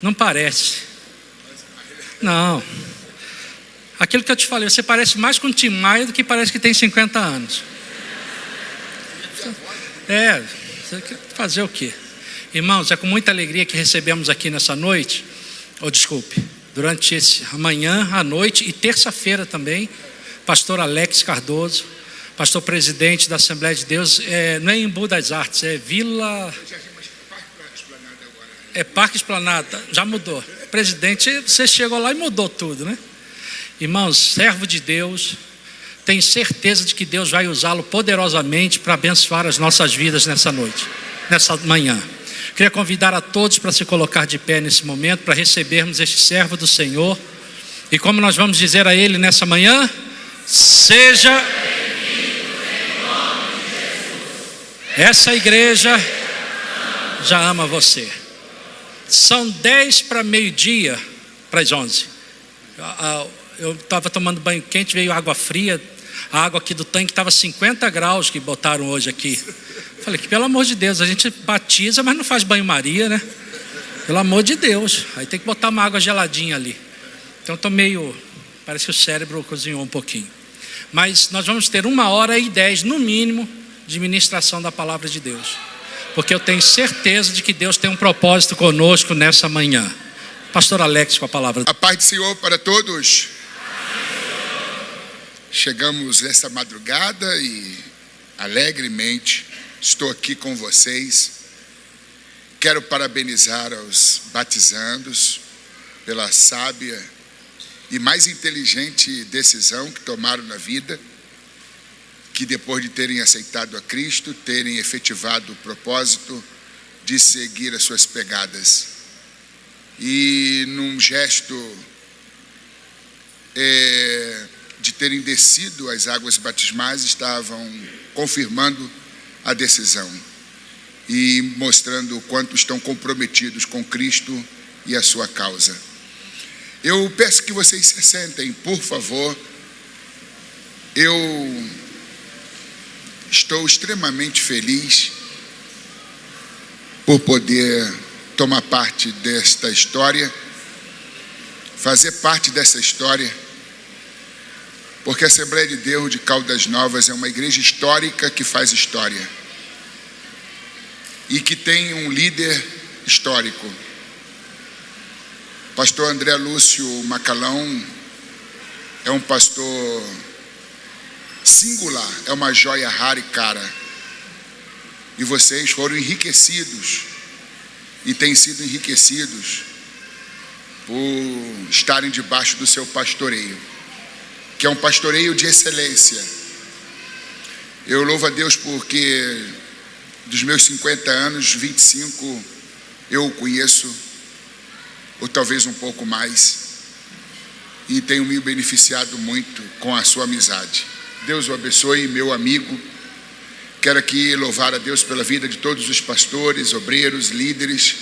Não parece. Não. Aquilo que eu te falei, você parece mais com o Tim Maia do que parece que tem 50 anos. Você quer fazer o quê? Irmãos, é com muita alegria que recebemos aqui nessa noite, durante esse amanhã, à noite e terça-feira também, pastor Alex Cardoso, pastor presidente da Assembleia de Deus, não é Embu das Artes, é Vila... É Parque Esplanada, já mudou. Presidente, você chegou lá e mudou tudo, né? Irmãos, servo de Deus, tenho certeza de que Deus vai usá-lo poderosamente para abençoar as nossas vidas nessa noite, nessa manhã. Queria convidar a todos para se colocar de pé nesse momento, para recebermos este servo do Senhor. E como nós vamos dizer a ele nessa manhã, seja bem-vindo em nome de Jesus. Essa igreja já ama você. São 10 para meio-dia, para as 11. Eu estava tomando banho quente, veio água fria. A água aqui do tanque estava 50 graus que botaram hoje aqui. Falei que pelo amor de Deus, a gente batiza, mas não faz banho-maria, né? Pelo amor de Deus. Aí tem que botar uma água geladinha ali. Então estou meio... Parece que o cérebro cozinhou um pouquinho. Mas nós vamos ter 1h10, no mínimo, de ministração da palavra de Deus. Porque eu tenho certeza de que Deus tem um propósito conosco nessa manhã. Pastor Alex com a palavra. A paz do Senhor para todos. Chegamos nessa madrugada e alegremente estou aqui com vocês. Quero parabenizar aos batizandos pela sábia e mais inteligente decisão que tomaram na vida, que depois de terem aceitado a Cristo, terem efetivado o propósito de seguir as suas pegadas. E num gesto de terem descido as águas batismais, estavam confirmando a decisão e mostrando o quanto estão comprometidos com Cristo e a sua causa. Eu peço que vocês se sentem, por favor. Eu estou extremamente feliz por poder tomar parte desta história, fazer parte dessa história, porque a Assembleia de Deus de Caldas Novas é uma igreja histórica que faz história e que tem um líder histórico. Pastor André Lúcio Macalão é um pastor singular, é uma joia rara e cara. E vocês foram enriquecidos e têm sido enriquecidos por estarem debaixo do seu pastoreio, que é um pastoreio de excelência. Eu louvo a Deus porque dos meus 50 anos, 25 eu o conheço, ou talvez um pouco mais, e tenho me beneficiado muito com a sua amizade. Deus o abençoe, meu amigo. Quero aqui louvar a Deus pela vida de todos os pastores, obreiros, líderes,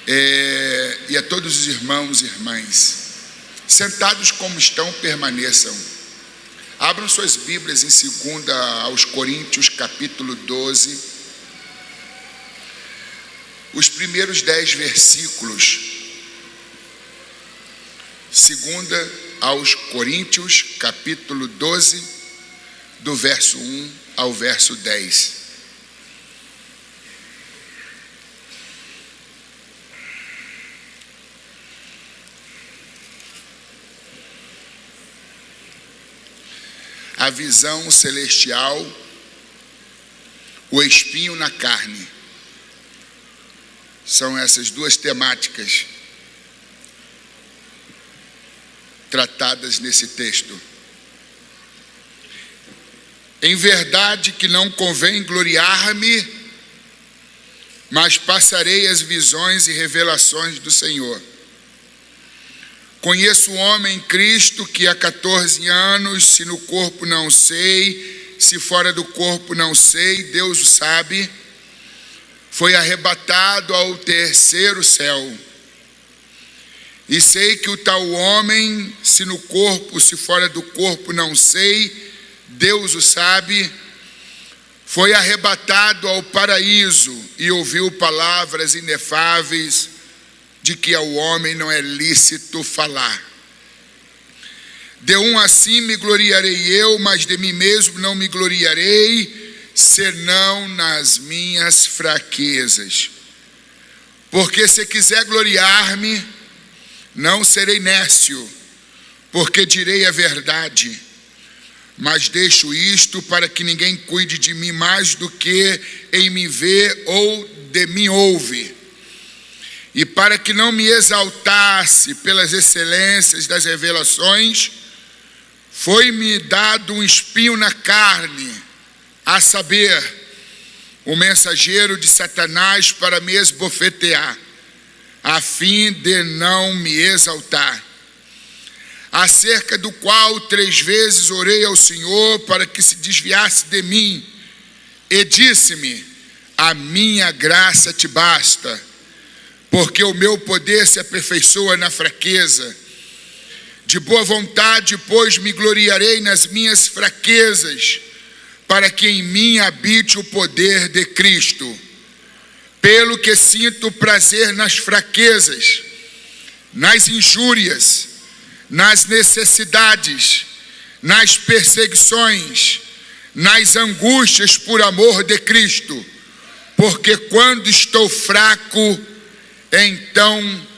e a todos os irmãos e irmãs. Sentados como estão, permaneçam. Abram suas Bíblias em 2 aos Coríntios, capítulo 12. Os primeiros 10 versículos. 2 aos Coríntios, capítulo 12, do verso 1 ao verso 10. A visão celestial, o espinho na carne. São essas duas temáticas tratadas nesse texto. Em verdade que não convém gloriar-me, mas passarei as visões e revelações do Senhor. Conheço um homem em Cristo que há 14 anos, se no corpo não sei, se fora do corpo não sei, Deus o sabe, foi arrebatado ao terceiro céu. E sei que o tal homem, se no corpo, se fora do corpo não sei, Deus o sabe, foi arrebatado ao paraíso e ouviu palavras inefáveis de que ao homem não é lícito falar. De um assim me gloriarei eu, mas de mim mesmo não me gloriarei, senão nas minhas fraquezas. Porque se quiser gloriar-me, não serei nécio, porque direi a verdade. Mas deixo isto para que ninguém cuide de mim mais do que em me vê ou de mim ouve. E para que não me exaltasse pelas excelências das revelações, foi-me dado um espinho na carne, a saber, o mensageiro de Satanás para me esbofetear, a fim de não me exaltar. Acerca do qual 3 vezes orei ao Senhor para que se desviasse de mim, e disse-me: a minha graça te basta, porque o meu poder se aperfeiçoa na fraqueza. De boa vontade, pois, me gloriarei nas minhas fraquezas, para que em mim habite o poder de Cristo. Pelo que sinto prazer nas fraquezas, nas injúrias, nas necessidades, nas perseguições, nas angústias por amor de Cristo, porque quando estou fraco, então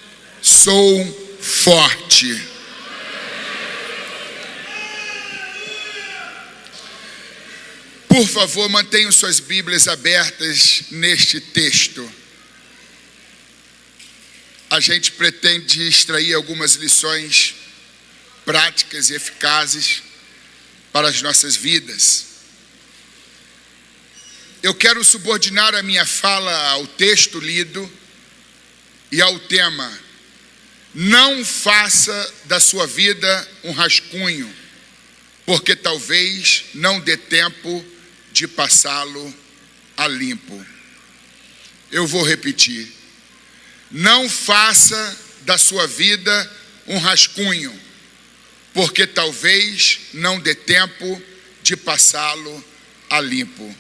sou forte. Por favor, mantenham suas Bíblias abertas neste texto. A gente pretende extrair algumas lições práticas e eficazes para as nossas vidas. Eu quero subordinar a minha fala ao texto lido e ao tema: não faça da sua vida um rascunho, porque talvez não dê tempo de passá-lo a limpo. Eu vou repetir: não faça da sua vida um rascunho, porque talvez não dê tempo de passá-lo a limpo.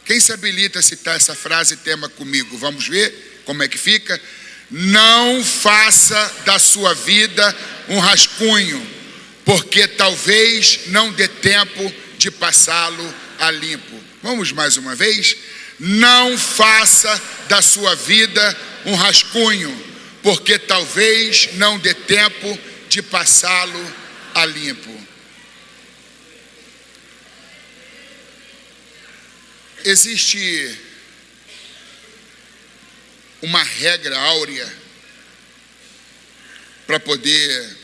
Quem se habilita a citar essa frase tema comigo? Vamos ver como é que fica? Não faça da sua vida um rascunho, porque talvez não dê tempo de passá-lo a limpo. Vamos mais uma vez? Não faça da sua vida um rascunho, porque talvez não dê tempo de passá-lo a limpo. Existe uma regra áurea para poder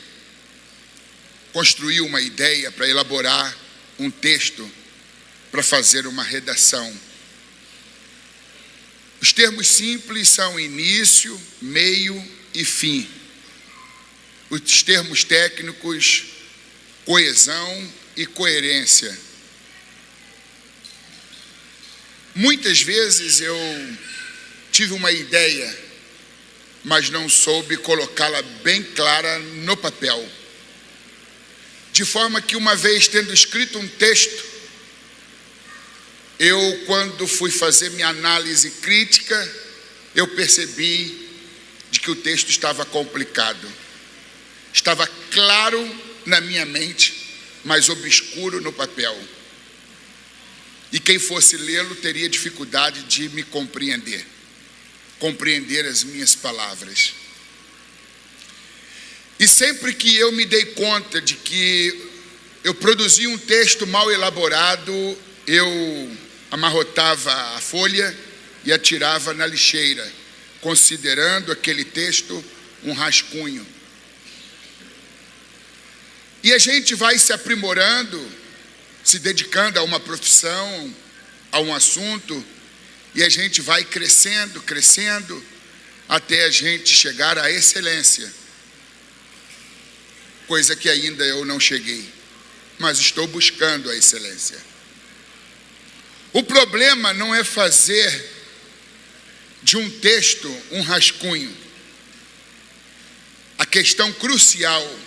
construir uma ideia, para elaborar um texto, para fazer uma redação. Os termos simples são início, meio e fim. Os termos técnicos, coesão e coerência. Muitas vezes eu tive uma ideia, mas não soube colocá-la bem clara no papel. De forma que, uma vez tendo escrito um texto, eu, quando fui fazer minha análise crítica, eu percebi de que o texto estava complicado. Estava claro na minha mente, mas obscuro no papel. E quem fosse lê-lo teria dificuldade de me compreender as minhas palavras. E sempre que eu me dei conta de que eu produzia um texto mal elaborado, eu amarrotava a folha e atirava na lixeira, considerando aquele texto um rascunho. E a gente vai se aprimorando, se dedicando a uma profissão, a um assunto, e a gente vai crescendo, até a gente chegar à excelência. Coisa que ainda eu não cheguei, mas estou buscando a excelência. O problema não é fazer de um texto um rascunho. A questão crucial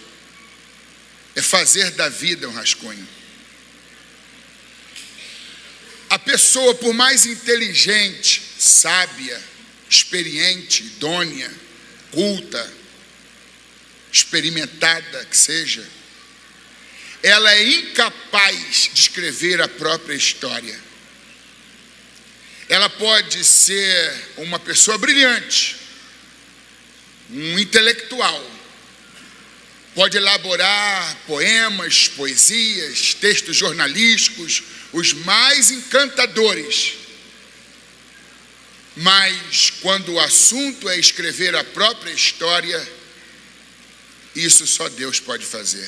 é fazer da vida um rascunho. A pessoa, por mais inteligente, sábia, experiente, idônea, culta, experimentada que seja, ela é incapaz de escrever a própria história. Ela pode ser uma pessoa brilhante, um intelectual, pode elaborar poemas, poesias, textos jornalísticos, os mais encantadores. Mas quando o assunto é escrever a própria história, isso só Deus pode fazer.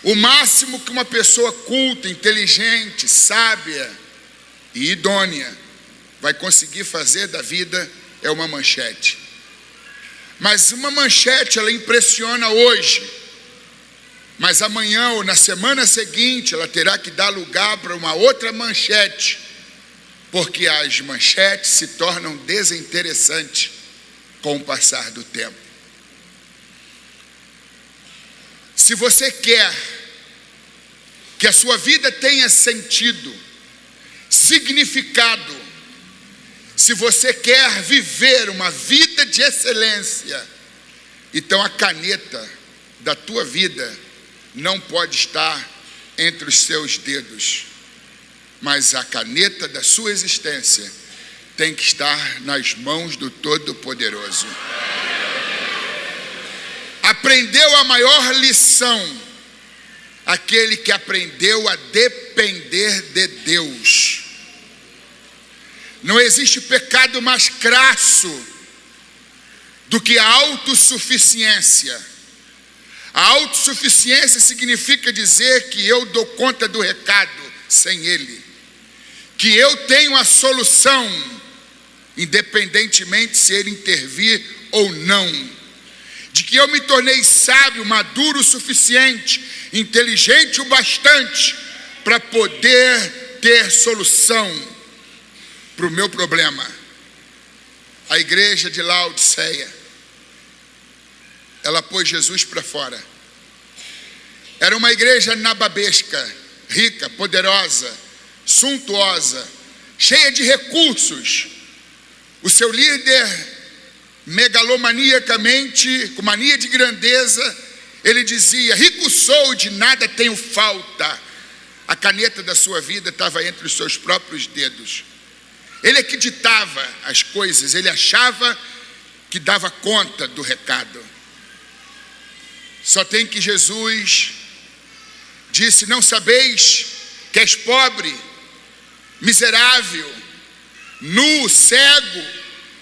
O máximo que uma pessoa culta, inteligente, sábia e idônea vai conseguir fazer da vida é uma manchete. Mas uma manchete, ela impressiona hoje, mas amanhã ou na semana seguinte ela terá que dar lugar para uma outra manchete, porque as manchetes se tornam desinteressantes com o passar do tempo. Se você quer que a sua vida tenha sentido, significado, se você quer viver uma vida de excelência, então a caneta da tua vida não pode estar entre os seus dedos, mas a caneta da sua existência tem que estar nas mãos do Todo-Poderoso. Aprendeu a maior lição aquele que aprendeu a depender de Deus. Não existe pecado mais crasso do que a autossuficiência. A autossuficiência significa dizer que eu dou conta do recado sem Ele, que eu tenho a solução, independentemente se Ele intervir ou não, de que eu me tornei sábio, maduro o suficiente, inteligente o bastante para poder ter solução para o meu problema. A igreja de Laodiceia, ela pôs Jesus para fora. Era uma igreja nababesca, rica, poderosa, suntuosa, cheia de recursos. O seu líder, megalomaniacamente, com mania de grandeza, ele dizia: rico sou, de nada tenho falta. A caneta da sua vida estava entre os seus próprios dedos. Ele é que ditava as coisas, ele achava que dava conta do recado. Só tem que Jesus disse: não sabeis que és pobre, miserável, nu, cego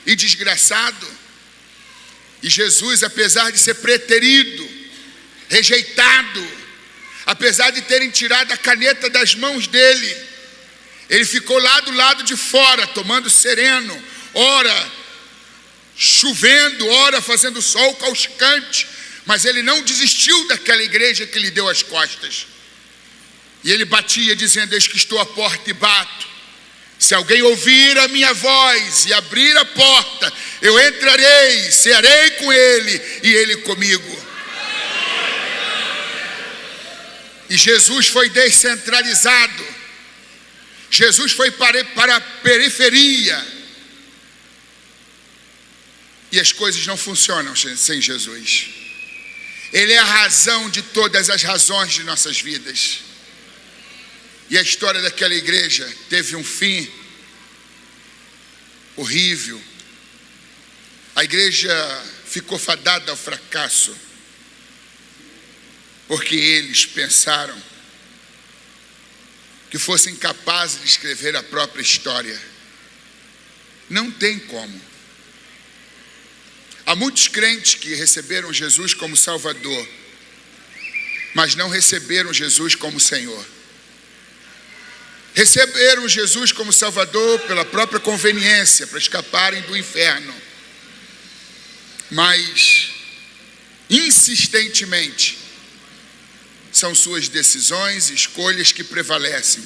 e desgraçado? E Jesus, apesar de ser preterido, rejeitado, apesar de terem tirado a caneta das mãos dele, ele ficou lá do lado de fora, tomando sereno, ora chovendo, ora fazendo sol causticante, mas ele não desistiu daquela igreja que lhe deu as costas. E ele batia dizendo: eis que estou à porta e bato. Se alguém ouvir a minha voz e abrir a porta, eu entrarei, cearei com ele e ele comigo. E Jesus foi descentralizado. Jesus foi para a periferia. E as coisas não funcionam sem Jesus. Ele é a razão de todas as razões de nossas vidas. E a história daquela igreja teve um fim horrível. A igreja ficou fadada ao fracasso, porque eles pensaram que fossem capazes de escrever a própria história. Não tem como. Há muitos crentes que receberam Jesus como Salvador, mas não receberam Jesus como Senhor. Receberam Jesus como Salvador pela própria conveniência, para escaparem do inferno. Mas, insistentemente, são suas decisões e escolhas que prevalecem,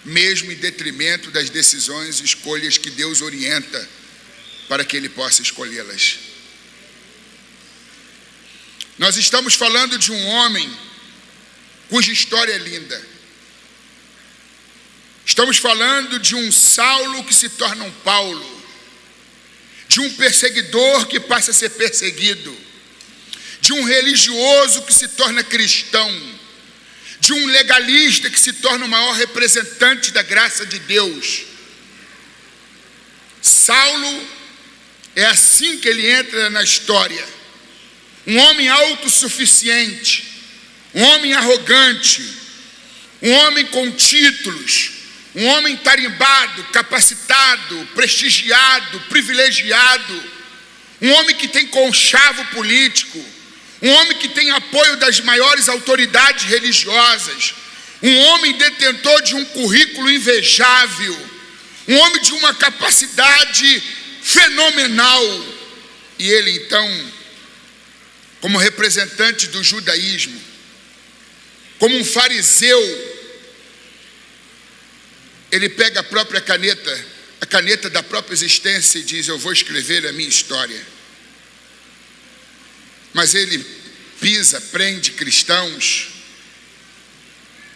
mesmo em detrimento das decisões e escolhas que Deus orienta para que Ele possa escolhê-las. Nós estamos falando de um homem cuja história é linda. Estamos falando de um Saulo que se torna um Paulo, de um perseguidor que passa a ser perseguido, de um religioso que se torna cristão, de um legalista que se torna o maior representante da graça de Deus. Saulo é assim que ele entra na história. Um homem autossuficiente, um homem arrogante, um homem com títulos, um homem tarimbado, capacitado, prestigiado, privilegiado, um homem que tem conchavo político, um homem que tem apoio das maiores autoridades religiosas, um homem detentor de um currículo invejável, um homem de uma capacidade fenomenal. E ele então, como representante do judaísmo, como um fariseu, ele pega a própria caneta, a caneta da própria existência e diz: eu vou escrever a minha história. Mas ele pisa, prende cristãos,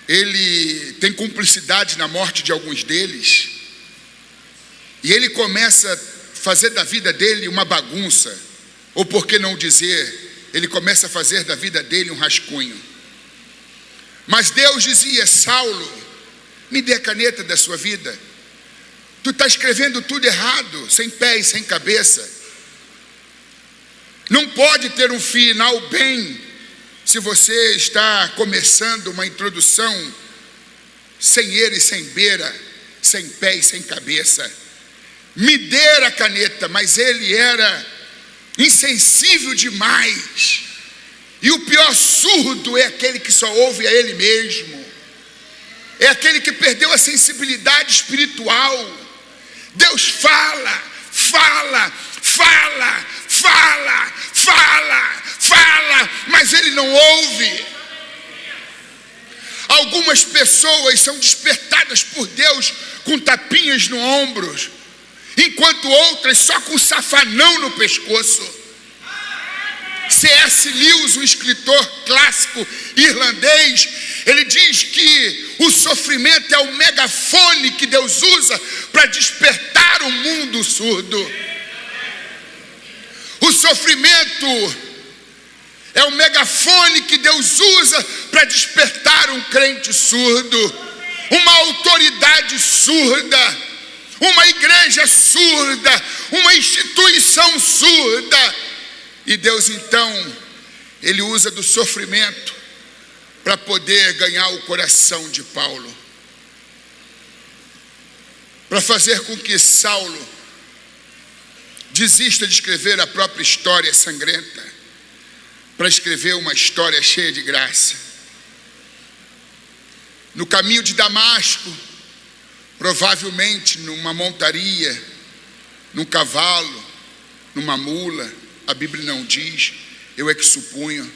ele tem cumplicidade na morte de alguns deles, e ele começa a fazer da vida dele uma bagunça, ou por que não dizer, ele começa a fazer da vida dele um rascunho. Mas Deus dizia: Saulo, me dê a caneta da sua vida, tu está escrevendo tudo errado, sem pé e sem cabeça. Não pode ter um final bem se você está começando uma introdução sem eira e sem beira, sem pé e sem cabeça. Me dê a caneta. Mas ele era insensível demais. E o pior surdo é aquele que só ouve a ele mesmo, é aquele que perdeu a sensibilidade espiritual. Deus fala, fala, fala, fala, fala, fala, mas ele não ouve. Algumas pessoas são despertadas por Deus com tapinhas no ombro, enquanto outras só com safanão no pescoço. C.S. Lewis, um escritor clássico irlandês, ele diz que o sofrimento é o megafone que Deus usa para despertar o mundo surdo. O sofrimento é o megafone que Deus usa para despertar um crente surdo, uma autoridade surda, uma igreja surda, uma instituição surda. E Deus então, ele usa do sofrimento para poder ganhar o coração de Paulo, para fazer com que Saulo desista de escrever a própria história sangrenta, para escrever uma história cheia de graça. No caminho de Damasco, provavelmente numa montaria, num cavalo, numa mula, a Bíblia não diz, eu é que supunho.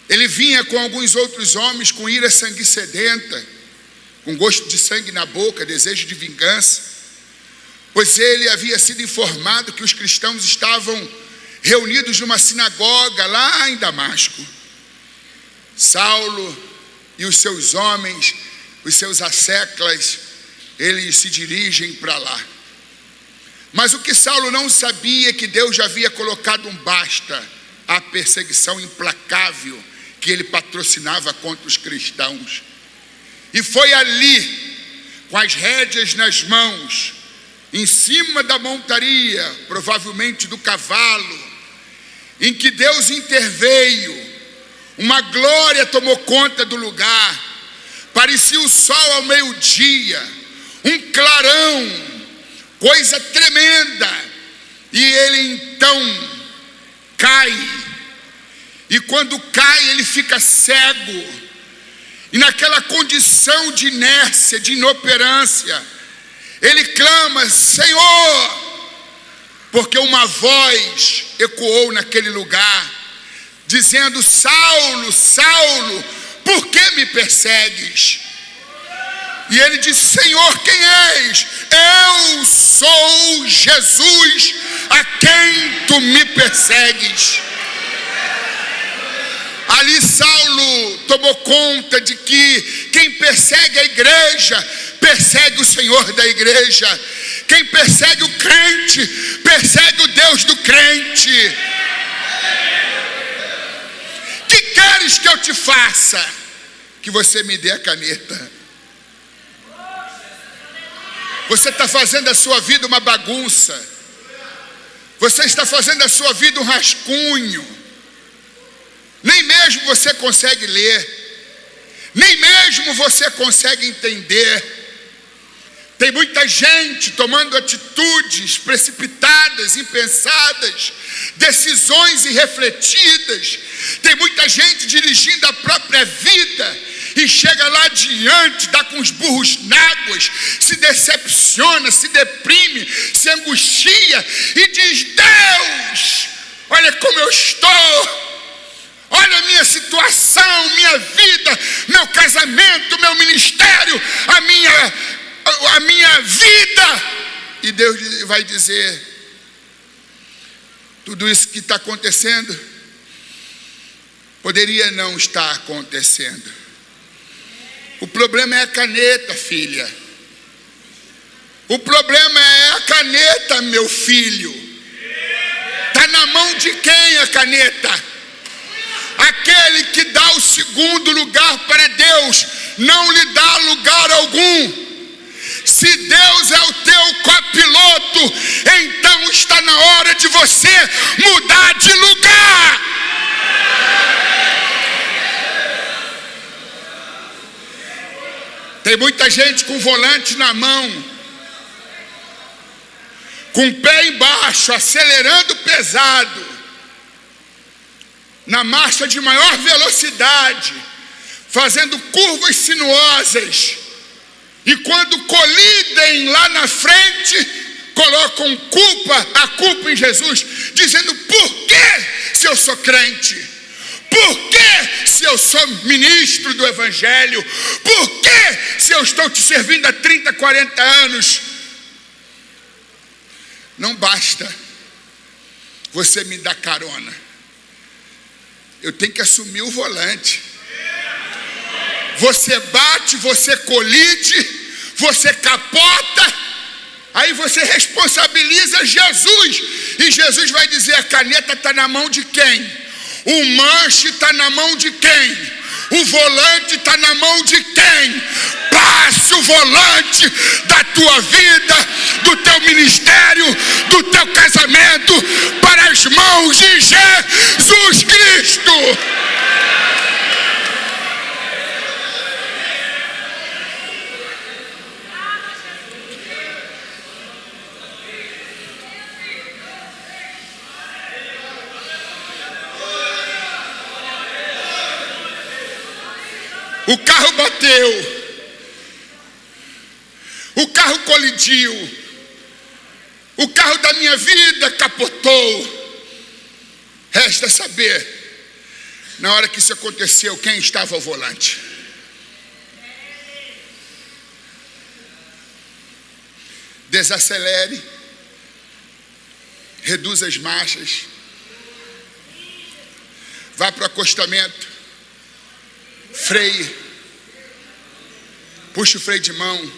Ele vinha com alguns outros homens com ira sangue sedenta, com gosto de sangue na boca, desejo de vingança, pois ele havia sido informado que os cristãos estavam reunidos numa sinagoga lá em Damasco. Saulo e os seus homens, os seus asseclas, eles se dirigem para lá. Mas o que Saulo não sabia é que Deus já havia colocado um basta à perseguição implacável que ele patrocinava contra os cristãos. E foi ali, com as rédeas nas mãos, em cima da montaria, provavelmente do cavalo, em que Deus interveio. Uma glória tomou conta do lugar, parecia o sol ao meio-dia, um clarão, coisa tremenda. E ele então cai, e quando cai ele fica cego, e naquela condição de inércia, de inoperância, ele clama: Senhor, porque uma voz ecoou naquele lugar, dizendo: Saulo, Saulo, por que me persegues? E ele disse: Senhor, quem és? Eu sou Jesus, a quem tu me persegues. Ali Saulo tomou conta de que quem persegue a igreja, persegue o Senhor da igreja. Quem persegue o crente, persegue o Deus do crente. Que queres que eu te faça? Que você me dê a caneta. Você está fazendo da sua vida uma bagunça. Você está fazendo da sua vida um rascunho. Nem mesmo você consegue ler. Nem mesmo você consegue entender. Tem muita gente tomando atitudes precipitadas, impensadas, decisões irrefletidas. Tem muita gente dirigindo a própria vida e chega lá diante, dá com os burros na águas, se decepciona, se deprime, se angustia e diz: Deus, olha como eu estou. Olha a minha situação, minha vida, meu casamento, meu ministério, a minha vida. E Deus vai dizer: tudo isso que está acontecendo poderia não estar acontecendo. O problema é a caneta, filha. O problema é a caneta, meu filho. Está na mão de quem a caneta? Aquele que dá o segundo lugar para Deus não lhe dá lugar algum. Se Deus é o teu copiloto, então está na hora de você mudar de lugar. Tem muita gente com volante na mão, com o pé embaixo, acelerando pesado, na marcha de maior velocidade, fazendo curvas sinuosas, e quando colidem lá na frente, colocam a culpa em Jesus, dizendo: por que, se eu sou crente? Por que, se eu sou ministro do Evangelho? Por que, se eu estou te servindo há 30, 40 anos? Não basta você me dar carona. Eu tenho que assumir o volante. Você bate, você colide, você capota, aí você responsabiliza Jesus. E Jesus vai dizer: a caneta está na mão de quem? O manche está na mão de quem? O volante está na mão de quem? Passe o volante da tua vida, do teu ministério, do teu casamento para as mãos de Jesus Cristo. O carro bateu, o carro colidiu, o carro da minha vida capotou. Resta saber, na hora que isso aconteceu, quem estava ao volante. Desacelere, reduza as marchas, vá para o acostamento, freie, puxe o freio de mão,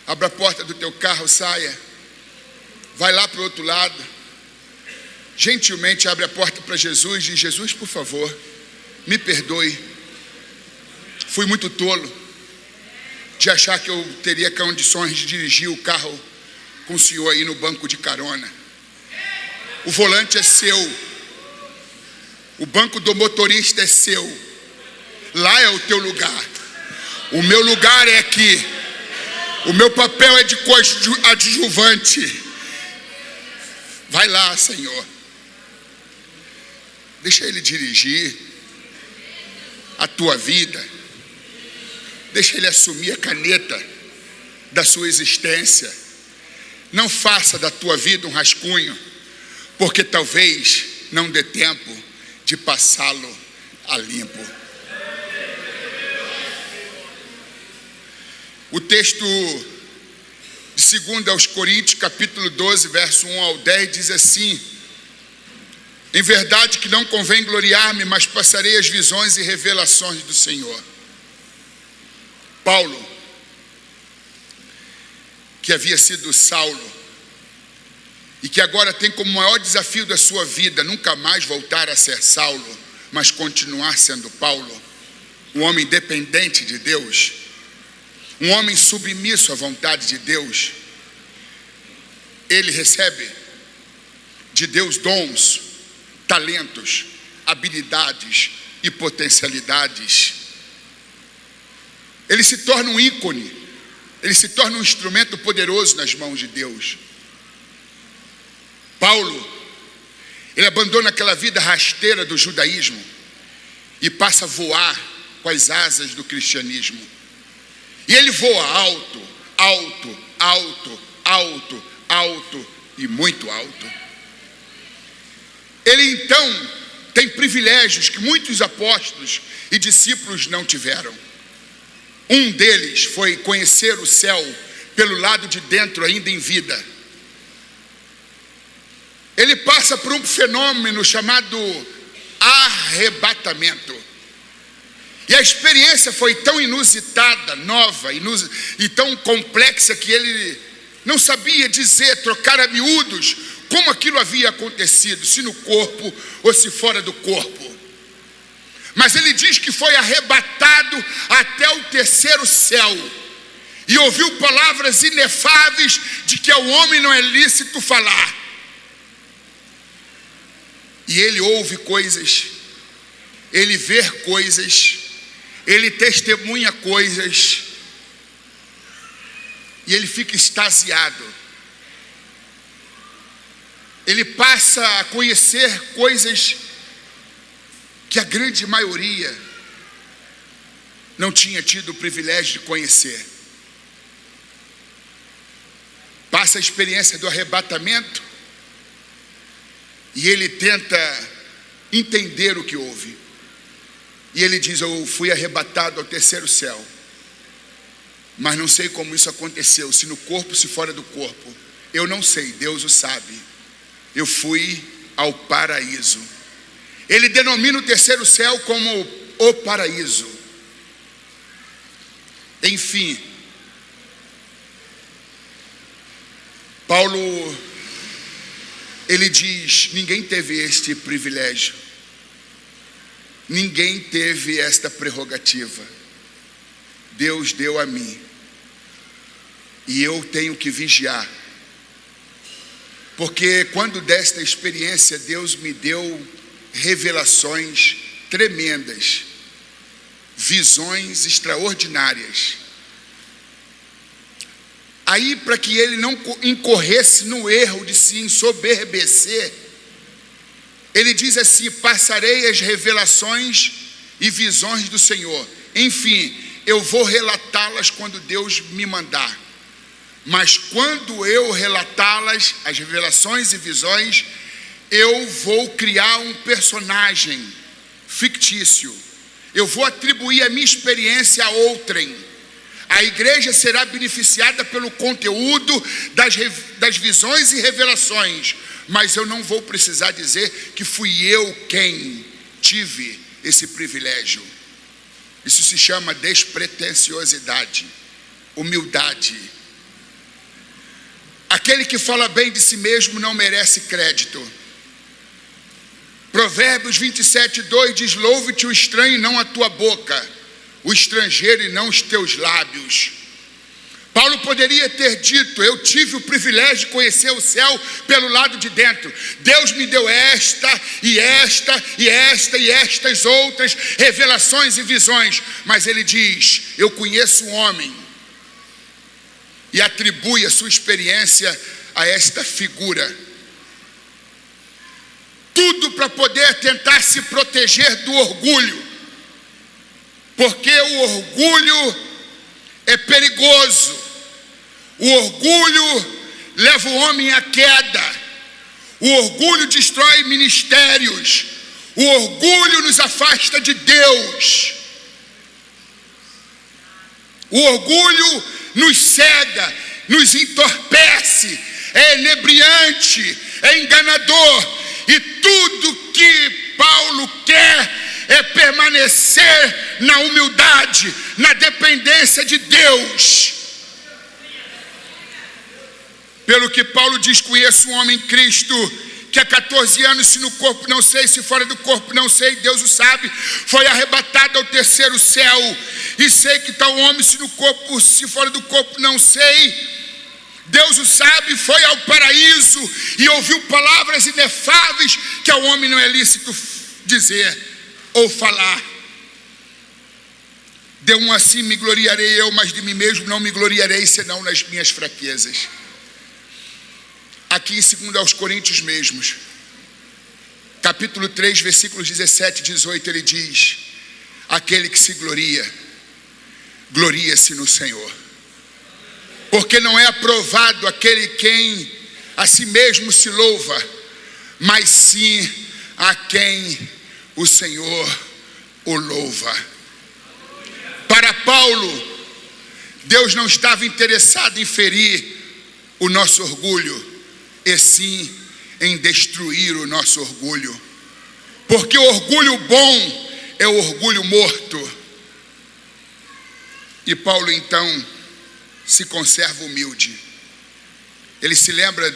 abra a porta do teu carro, saia, vai lá para o outro lado, gentilmente abre a porta para Jesus e diz: Jesus, por favor, me perdoe, fui muito tolo de achar que eu teria condições de dirigir o carro com o senhor aí no banco de carona. O volante é seu. O banco do motorista é seu. Lá é o teu lugar. O meu lugar é aqui. O meu papel é de coadjuvante. Vai lá, Senhor. Deixa Ele dirigir a tua vida. Deixa Ele assumir a caneta da sua existência. Não faça da tua vida um rascunho, porque talvez não dê tempo de passá-lo a limpo. O texto de 2 aos Coríntios, capítulo 12, verso 1 ao 10, diz assim: em verdade que não convém gloriar-me, mas passarei as visões e revelações do Senhor. Paulo, que havia sido Saulo, e que agora tem como maior desafio da sua vida nunca mais voltar a ser Saulo, mas continuar sendo Paulo, um homem dependente de Deus, um homem submisso à vontade de Deus. Ele recebe de Deus dons, talentos, habilidades e potencialidades. Ele se torna um ícone, ele se torna um instrumento poderoso nas mãos de Deus. Paulo, ele abandona aquela vida rasteira do judaísmo e passa a voar com as asas do cristianismo. E ele voa alto, alto, alto, alto, alto e muito alto. Ele então tem privilégios que muitos apóstolos e discípulos não tiveram. Um deles foi conhecer o céu pelo lado de dentro, ainda em vida. Ele passa por um fenômeno chamado arrebatamento. E a experiência foi tão inusitada, nova e tão complexa que ele não sabia dizer, trocar a miúdos, como aquilo havia acontecido, se no corpo ou se fora do corpo. Mas ele diz que foi arrebatado até o terceiro céu e ouviu palavras inefáveis de que ao homem não é lícito falar. E ele ouve coisas, ele vê coisas, ele testemunha coisas, e ele fica extasiado. Ele passa a conhecer coisas que a grande maioria não tinha tido o privilégio de conhecer. Passa a experiência do arrebatamento e ele tenta entender o que houve. E ele diz: eu fui arrebatado ao terceiro céu, mas não sei como isso aconteceu, se no corpo, se fora do corpo. Eu não sei, Deus o sabe. Eu fui ao paraíso. Ele denomina o terceiro céu como o paraíso. Enfim, Paulo, ele diz: ninguém teve este privilégio, ninguém teve esta prerrogativa. Deus deu a mim, e eu tenho que vigiar, porque quando desta experiência Deus me deu revelações tremendas, visões extraordinárias. Aí, para que ele não incorresse no erro de se ensoberbecer, ele diz assim: passarei as revelações e visões do Senhor, enfim, eu vou relatá-las quando Deus me mandar. Mas quando eu relatá-las, as revelações e visões, eu vou criar um personagem fictício. Eu vou atribuir a minha experiência a outrem. A igreja será beneficiada pelo conteúdo das visões e revelações, mas eu não vou precisar dizer que fui eu quem tive esse privilégio. Isso se chama despretensiosidade, humildade. Aquele que fala bem de si mesmo não merece crédito. Provérbios 27:2 diz: louve-te o estranho e não a tua boca, o estrangeiro e não os teus lábios. Paulo poderia ter dito: eu tive o privilégio de conhecer o céu pelo lado de dentro. Deus me deu esta e esta e esta e estas outras revelações e visões. Mas ele diz: eu conheço um homem, e atribui a sua experiência a esta figura. Tudo para poder tentar se proteger do orgulho, porque o orgulho é perigoso. O orgulho leva o homem à queda. O orgulho destrói ministérios. O orgulho nos afasta de Deus. O orgulho nos cega, nos entorpece, é inebriante, é enganador. E tudo que Paulo quer é permanecer na humildade, na dependência de Deus. Pelo que Paulo diz: conheço um homem em Cristo, que há 14 anos, se no corpo não sei, se fora do corpo não sei, Deus o sabe, foi arrebatado ao terceiro céu. E sei que tal homem, se no corpo, se fora do corpo não sei, Deus o sabe, foi ao paraíso e ouviu palavras inefáveis que ao homem não é lícito dizer ou falar. De um assim me gloriarei eu, mas de mim mesmo não me gloriarei, senão nas minhas fraquezas. Aqui em 2 aos Coríntios mesmos, capítulo 3, versículos 17 e 18, ele diz: aquele que se gloria, gloria-se no Senhor. Porque não é aprovado aquele quem a si mesmo se louva, mas sim a quem o Senhor o louva. Para Paulo, Deus não estava interessado em ferir o nosso orgulho, e sim em destruir o nosso orgulho. Porque o orgulho bom é o orgulho morto. E Paulo então se conserva humilde. Ele se lembra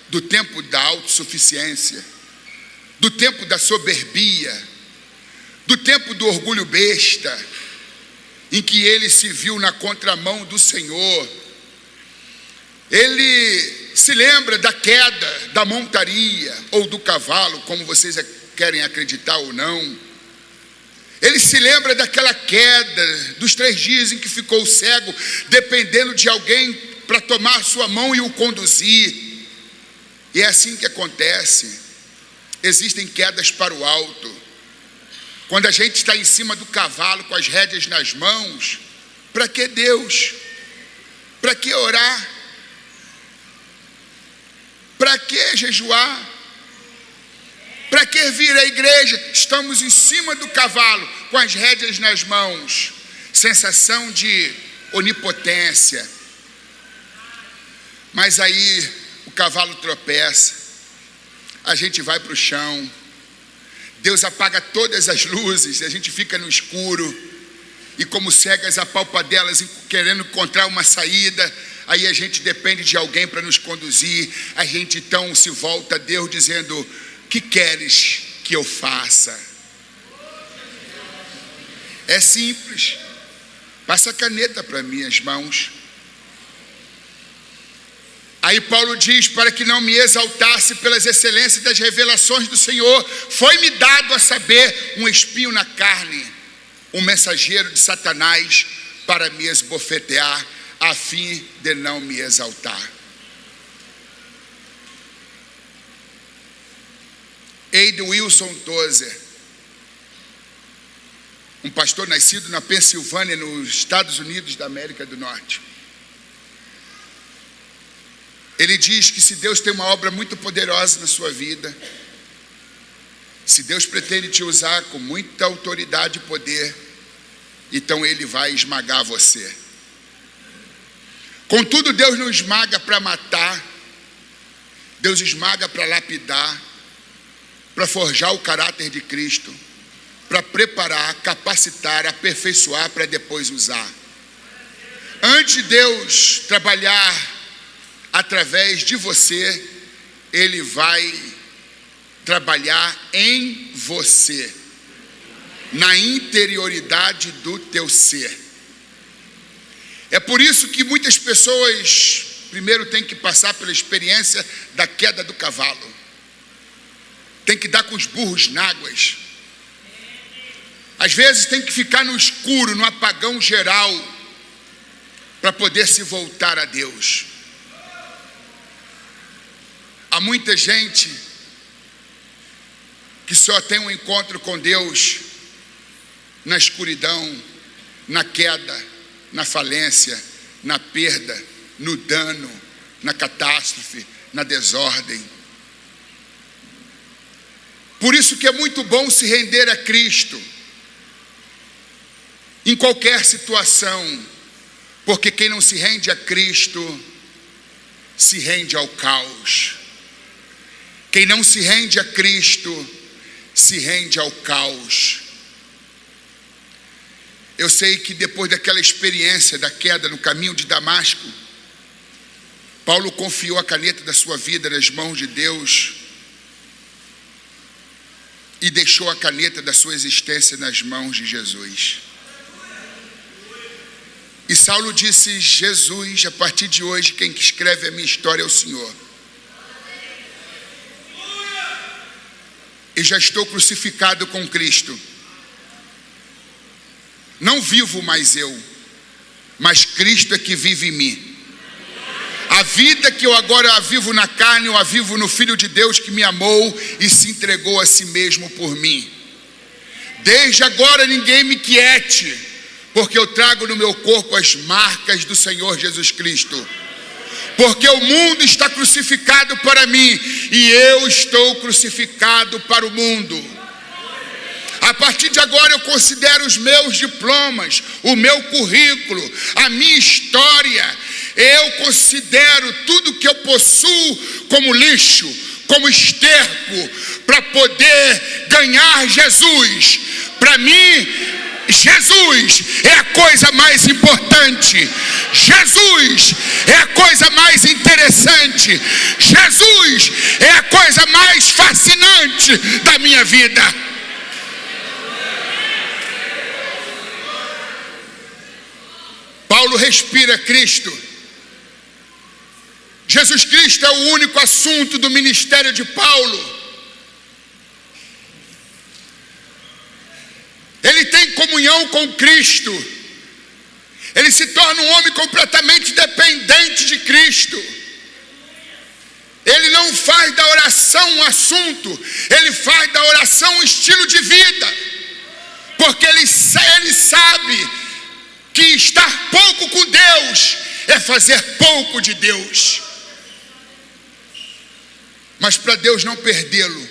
do tempo da autossuficiência, do tempo da soberbia, do tempo do orgulho besta, em que ele se viu na contramão do Senhor. Ele se lembra da queda da montaria ou do cavalo, como vocês querem acreditar ou não. Ele se lembra daquela queda, dos 3 dias em que ficou cego, dependendo de alguém para tomar sua mão e o conduzir. E é assim que acontece. Existem quedas para o alto. Quando a gente está em cima do cavalo com as rédeas nas mãos, para que Deus? Para que orar? Para que jejuar? Para que vir à igreja? Estamos em cima do cavalo, com as rédeas nas mãos. Sensação de onipotência. Mas aí o cavalo tropeça, a gente vai para o chão, Deus apaga todas as luzes, a gente fica no escuro, e como cegas apalpadelas querendo encontrar uma saída, aí a gente depende de alguém para nos conduzir. A gente então se volta a Deus dizendo: que queres que eu faça? É simples. Passa a caneta para minhas mãos. Aí Paulo diz: para que não me exaltasse pelas excelências das revelações do Senhor, foi-me dado a saber um espinho na carne, um mensageiro de Satanás, para me esbofetear, a fim de não me exaltar. A. Wilson Tozer, um pastor nascido na Pensilvânia, nos Estados Unidos da América do Norte. Ele diz que se Deus tem uma obra muito poderosa na sua vida, se Deus pretende te usar com muita autoridade e poder, então Ele vai esmagar você. Contudo, Deus não esmaga para matar, Deus esmaga para lapidar, para forjar o caráter de Cristo, para preparar, capacitar, aperfeiçoar para depois usar. Antes de Deus trabalhar através de você, Ele vai trabalhar em você, na interioridade do teu ser. É por isso que muitas pessoas primeiro têm que passar pela experiência da queda do cavalo, tem que dar com os burros na águas, às vezes tem que ficar no escuro, no apagão geral, para poder se voltar a Deus. Há muita gente que só tem um encontro com Deus na escuridão, na queda, na falência, na perda, no dano, na catástrofe, na desordem. Por isso que é muito bom se render a Cristo em qualquer situação, porque quem não se rende a Cristo se rende ao caos. Quem não se rende a Cristo se rende ao caos. Eu sei que depois daquela experiência da queda no caminho de Damasco, Paulo confiou a caneta da sua vida nas mãos de Deus e deixou a caneta da sua existência nas mãos de Jesus. E Saulo disse: Jesus, a partir de hoje, quem escreve a minha história é o Senhor. E já estou crucificado com Cristo. Não vivo mais eu, mas Cristo é que vive em mim. A vida que eu agora vivo na carne, eu a vivo no Filho de Deus que me amou e se entregou a si mesmo por mim. Desde agora ninguém me quiete, porque eu trago no meu corpo as marcas do Senhor Jesus Cristo. Porque o mundo está crucificado para mim e eu estou crucificado para o mundo. A partir de agora eu considero os meus diplomas, o meu currículo, a minha história. Eu considero tudo que eu possuo como lixo, como esterco, para poder ganhar Jesus. Para mim, Jesus é a coisa mais importante. Jesus é a coisa mais interessante. Jesus é a coisa mais fascinante da minha vida. Paulo respira Cristo. Jesus Cristo é o único assunto do ministério de Paulo. Ele tem comunhão com Cristo. Ele se torna um homem completamente dependente de Cristo. Ele não faz da oração um assunto, ele faz da oração um estilo de vida. Porque ele sabe que estar pouco com Deus é fazer pouco de Deus. Mas para Deus não perdê-lo,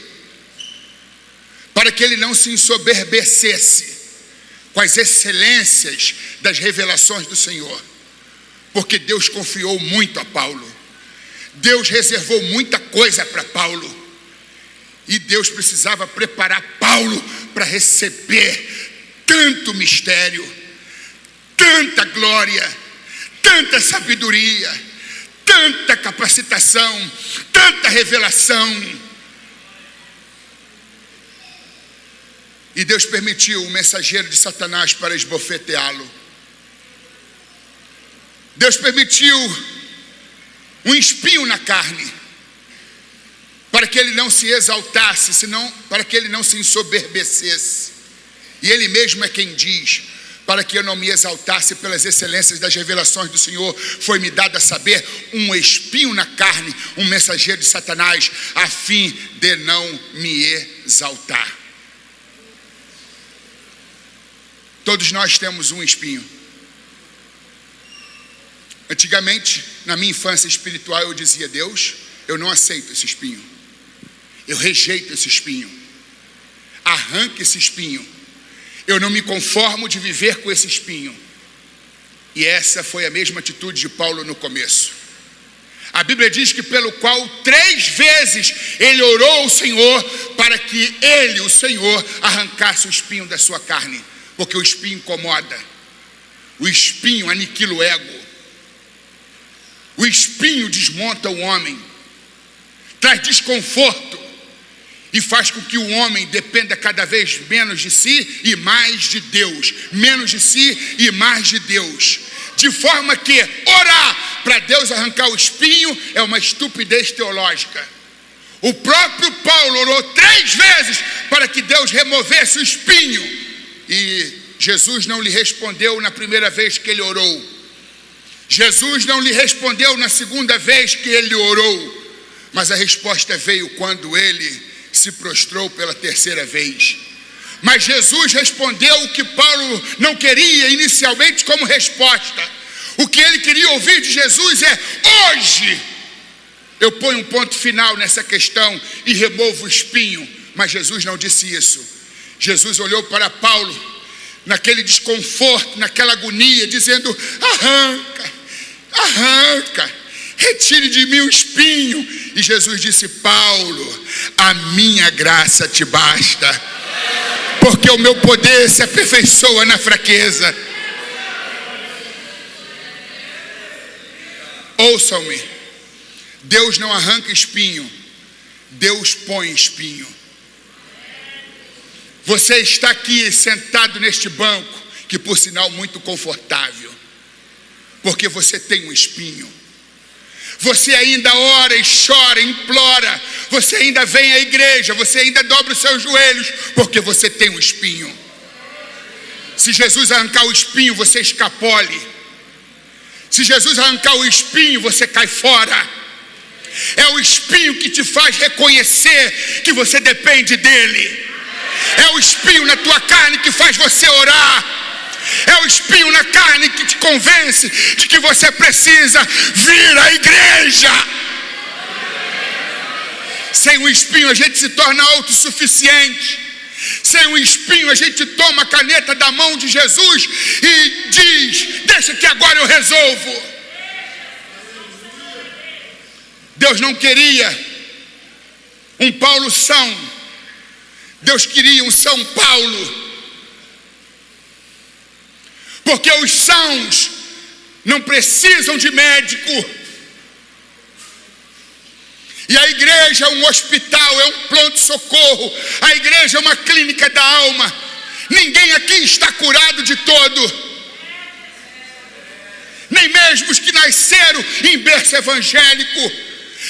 para que ele não se ensoberbecesse com as excelências das revelações do Senhor, porque Deus confiou muito a Paulo, Deus reservou muita coisa para Paulo, e Deus precisava preparar Paulo para receber tanto mistério, tanta glória, tanta sabedoria, tanta capacitação, tanta revelação. E Deus permitiu o mensageiro de Satanás para esbofeteá-lo. Deus permitiu um espinho na carne, para que ele não se exaltasse, senão para que ele não se ensoberbecesse. E ele mesmo é quem diz: para que eu não me exaltasse pelas excelências das revelações do Senhor, foi-me dado a saber um espinho na carne, um mensageiro de Satanás, a fim de não me exaltar. Todos nós temos um espinho. Antigamente, na minha infância espiritual, eu dizia: Deus, eu não aceito esse espinho, eu rejeito esse espinho, arranque esse espinho. Eu não me conformo de viver com esse espinho. E essa foi a mesma atitude de Paulo no começo. A Bíblia diz que pelo qual 3 vezes ele orou ao Senhor para que ele, o Senhor, arrancasse o espinho da sua carne. Porque o espinho incomoda. O espinho aniquila o ego. O espinho desmonta o homem. Traz desconforto. E faz com que o homem dependa cada vez menos de si e mais de Deus. Menos de si e mais de Deus. De forma que orar para Deus arrancar o espinho é uma estupidez teológica. O próprio Paulo orou 3 vezes para que Deus removesse o espinho. E Jesus não lhe respondeu na primeira vez que ele orou. Jesus não lhe respondeu na segunda vez que ele orou. Mas a resposta veio quando ele se prostrou pela 3ª vez. Mas Jesus respondeu o que Paulo não queria inicialmente como resposta. O que ele queria ouvir de Jesus é: hoje eu ponho um ponto final nessa questão e removo o espinho. Mas Jesus não disse isso. Jesus olhou para Paulo naquele desconforto, naquela agonia, dizendo: arranca, arranca, retire de mim o espinho. E Jesus disse: Paulo, a minha graça te basta, porque o meu poder se aperfeiçoa na fraqueza. Ouçam-me, Deus não arranca espinho, Deus põe espinho. Você está aqui sentado neste banco, que por sinal muito confortável, porque você tem um espinho. Você ainda ora e chora, implora, você ainda vem à igreja, você ainda dobra os seus joelhos, porque você tem um espinho. Se Jesus arrancar o espinho, você escapole. Se Jesus arrancar o espinho, você cai fora. É o espinho que te faz reconhecer que você depende dele. É o espinho na tua carne que faz você orar. É o espinho na carne que te convence de que você precisa vir à igreja. Sem um espinho a gente se torna autossuficiente. Sem um espinho a gente toma a caneta da mão de Jesus e diz: deixa que agora eu resolvo. Deus não queria um Paulo São. Deus queria um São Paulo. Porque os sãos não precisam de médico. E a igreja é um hospital, é um pronto-socorro. A igreja é uma clínica da alma. Ninguém aqui está curado de todo. Nem mesmo os que nasceram em berço evangélico.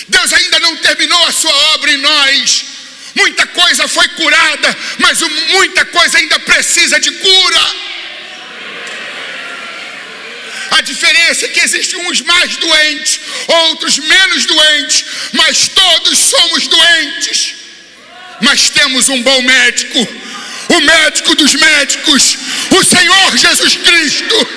Deus ainda não terminou a sua obra em nós. Muita coisa foi curada, mas muita coisa ainda precisa de cura. A diferença é que existem uns mais doentes, outros menos doentes, mas todos somos doentes. Mas temos um bom médico, o médico dos médicos, o Senhor Jesus Cristo.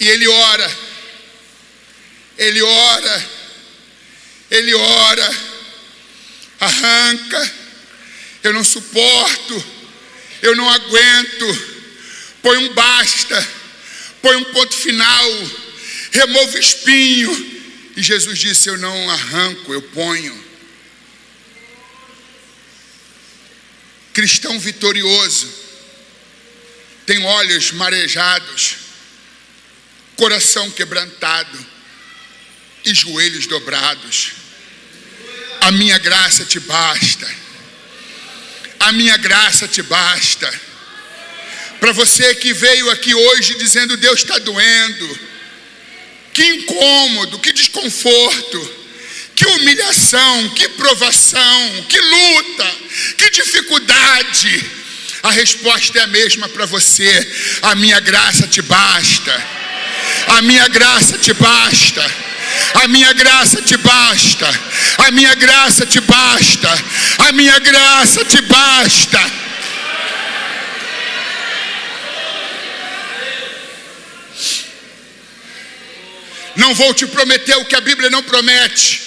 E ele ora, ele ora. Ele ora, arranca, eu não suporto, eu não aguento, põe um basta, põe um ponto final, remova o espinho. E Jesus disse: eu não arranco, eu ponho. Cristão vitorioso tem olhos marejados, coração quebrantado e joelhos dobrados. A minha graça te basta. A minha graça te basta. Para você que veio aqui hoje dizendo: Deus está doendo, que incômodo, que desconforto, que humilhação, que provação, que luta, que dificuldade. A resposta é a mesma para você: a minha graça te basta. A minha graça te basta. A minha graça te basta. A minha graça te basta. A minha graça te basta. Não vou te prometer o que a Bíblia não promete.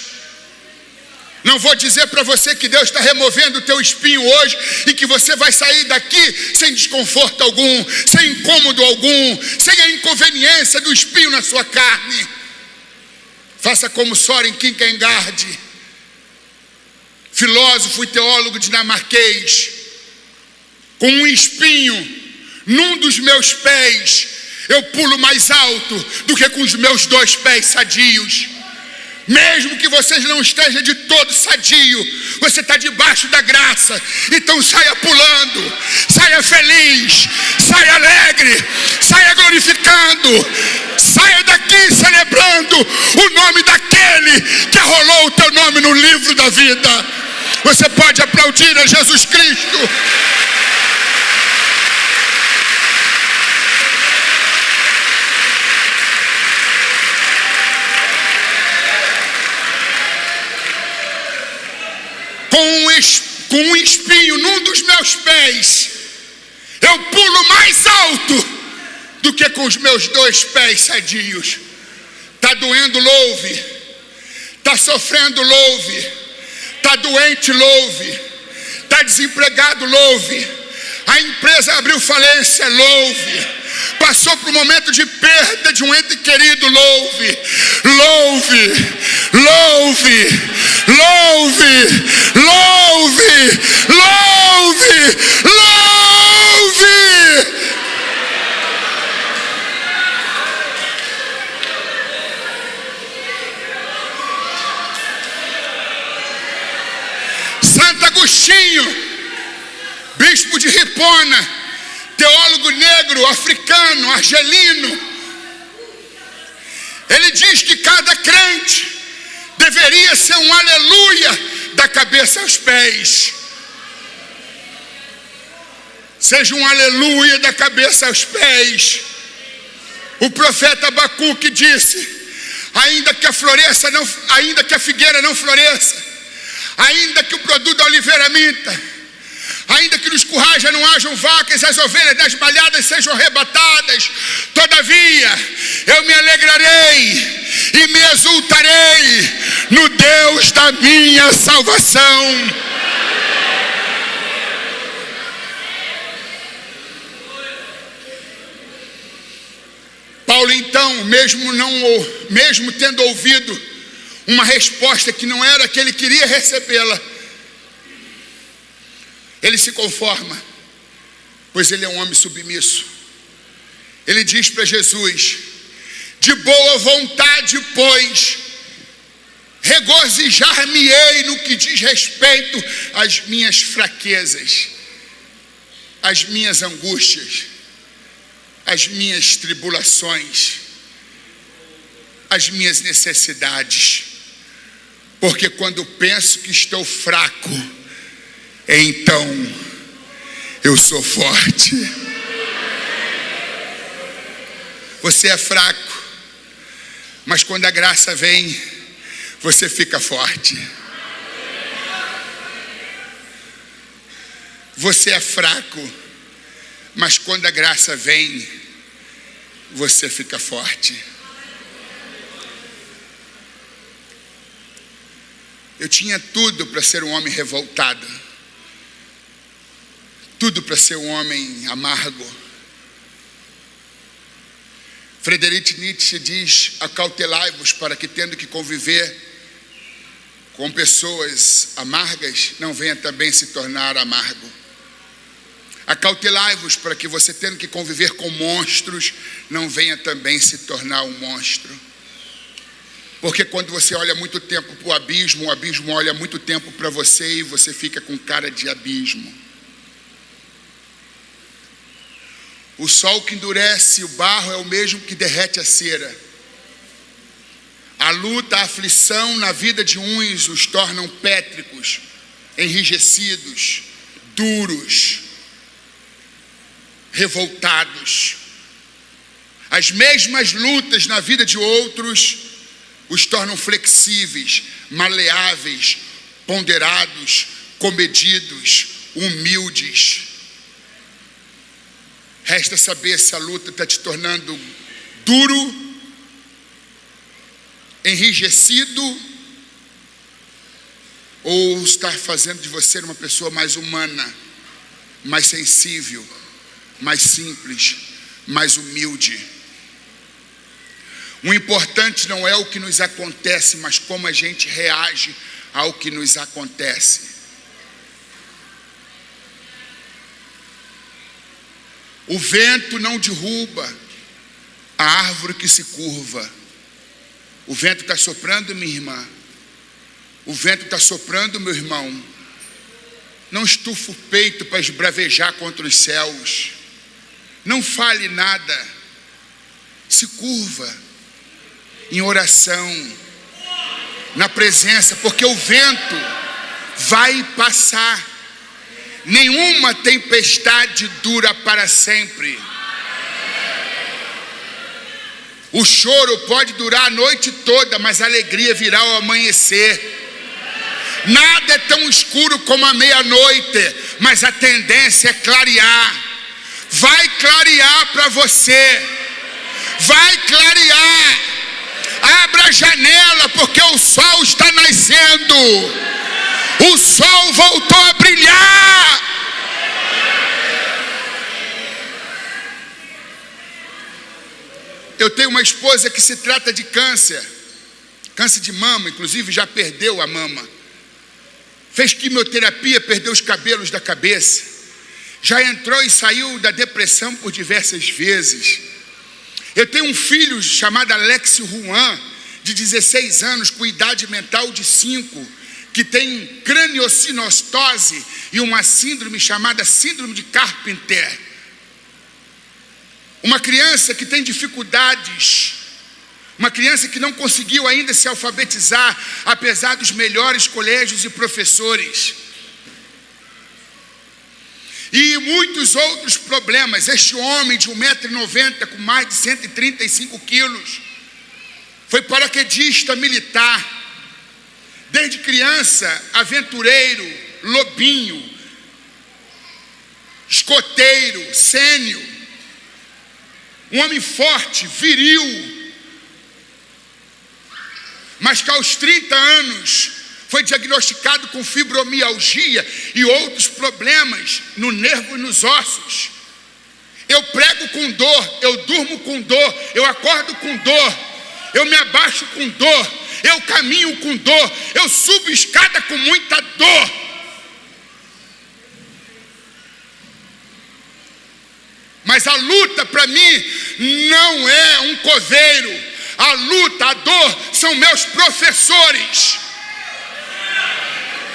Não vou dizer para você que Deus está removendo o teu espinho hoje e que você vai sair daqui sem desconforto algum, sem incômodo algum, sem a inconveniência do espinho na sua carne. Faça como Soren Kierkegaard, filósofo e teólogo dinamarquês. Com um espinho num dos meus pés, eu pulo mais alto do que com os meus 2 pés sadios. Mesmo que você não esteja de todo sadio, você está debaixo da graça. Então saia pulando, saia feliz, saia alegre, saia glorificando, saia daqui celebrando o nome daquele que arrolou o teu nome no livro da vida. Você pode aplaudir a Jesus Cristo. Com um espinho num dos meus pés, eu pulo mais alto do que com os meus 2 pés sadios. Está doendo, louve. Está sofrendo, louve. Está doente, louve. Está desempregado, louve. A empresa abriu falência, louve. Passou por um momento de perda de um ente querido, louve. Louve, louve, louve, louve, louve, louve. Santo Agostinho, bispo de Hipona, teólogo negro, africano, argelino, ele diz que cada crente deveria ser um aleluia da cabeça aos pés. Seja um aleluia da cabeça aos pés. O profeta Abacuque disse: ainda que a figueira não floresça, ainda que o produto da oliveira minta, ainda que nos currais já não hajam vacas, as ovelhas das malhadas sejam arrebatadas, todavia eu me alegrarei e me exultarei no Deus da minha salvação. Paulo então, mesmo tendo ouvido uma resposta que não era a que ele queria recebê-la, ele se conforma, pois ele é um homem submisso. Ele diz para Jesus: de boa vontade, pois, regozijar-me-ei no que diz respeito às minhas fraquezas, às minhas angústias, às minhas tribulações, às minhas necessidades, porque quando penso que estou fraco, então eu sou forte. Você é fraco, mas quando a graça vem, você fica forte. Você é fraco, mas quando a graça vem, você fica forte. Eu tinha tudo para ser um homem revoltado, tudo para ser um homem amargo. Friedrich Nietzsche diz: acautelai-vos para que, tendo que conviver com pessoas amargas, não venha também se tornar amargo. Acautelai-vos para que você, tendo que conviver com monstros, não venha também se tornar um monstro. Porque quando você olha muito tempo para o abismo olha muito tempo para você e você fica com cara de abismo. O sol que endurece o barro é o mesmo que derrete a cera. A luta, a aflição na vida de uns os tornam pétricos, enrijecidos, duros, revoltados. As mesmas lutas na vida de outros os tornam flexíveis, maleáveis, ponderados, comedidos, humildes. Resta saber se a luta está te tornando duro, enrijecido, ou está fazendo de você uma pessoa mais humana, mais sensível, mais simples, mais humilde. O importante não é o que nos acontece, mas como a gente reage ao que nos acontece. O vento não derruba a árvore que se curva. O vento está soprando, minha irmã. O vento está soprando, meu irmão. Não estufa o peito para esbravejar contra os céus. Não fale nada. Se curva em oração, na presença, porque o vento vai passar. Nenhuma tempestade dura para sempre. O choro pode durar a noite toda, mas a alegria virá ao amanhecer. Nada é tão escuro como a meia-noite, mas a tendência é clarear. Vai clarear para você. Vai clarear. Abra a janela, porque o sol está nascendo. O sol voltou a brilhar. Eu tenho uma esposa que se trata de câncer de mama, inclusive já perdeu a mama. fez quimioterapia, perdeu os cabelos da cabeça, já entrou e saiu da depressão por diversas vezes. Eu tenho um filho chamado Alex Juan, de 16 anos, com idade mental de 5, que tem crâniosinostose e uma síndrome chamada síndrome de Carpenter. Uma criança que tem dificuldades, uma criança que não conseguiu ainda se alfabetizar, apesar dos melhores colégios e professores. E muitos outros problemas. Este homem de 1,90 m, com mais de 135 quilos, foi paraquedista militar. Desde criança, aventureiro, lobinho, escoteiro, sênior. Um homem forte, viril. Mas que aos 30 anos foi diagnosticado com fibromialgia e outros problemas no nervo e nos ossos. Eu prego com dor, eu durmo com dor, eu acordo com dor, eu me abaixo com dor, eu caminho com dor, eu subo escada com muita dor. Mas a luta para mim não é um coveiro. A luta, a dor são meus professores.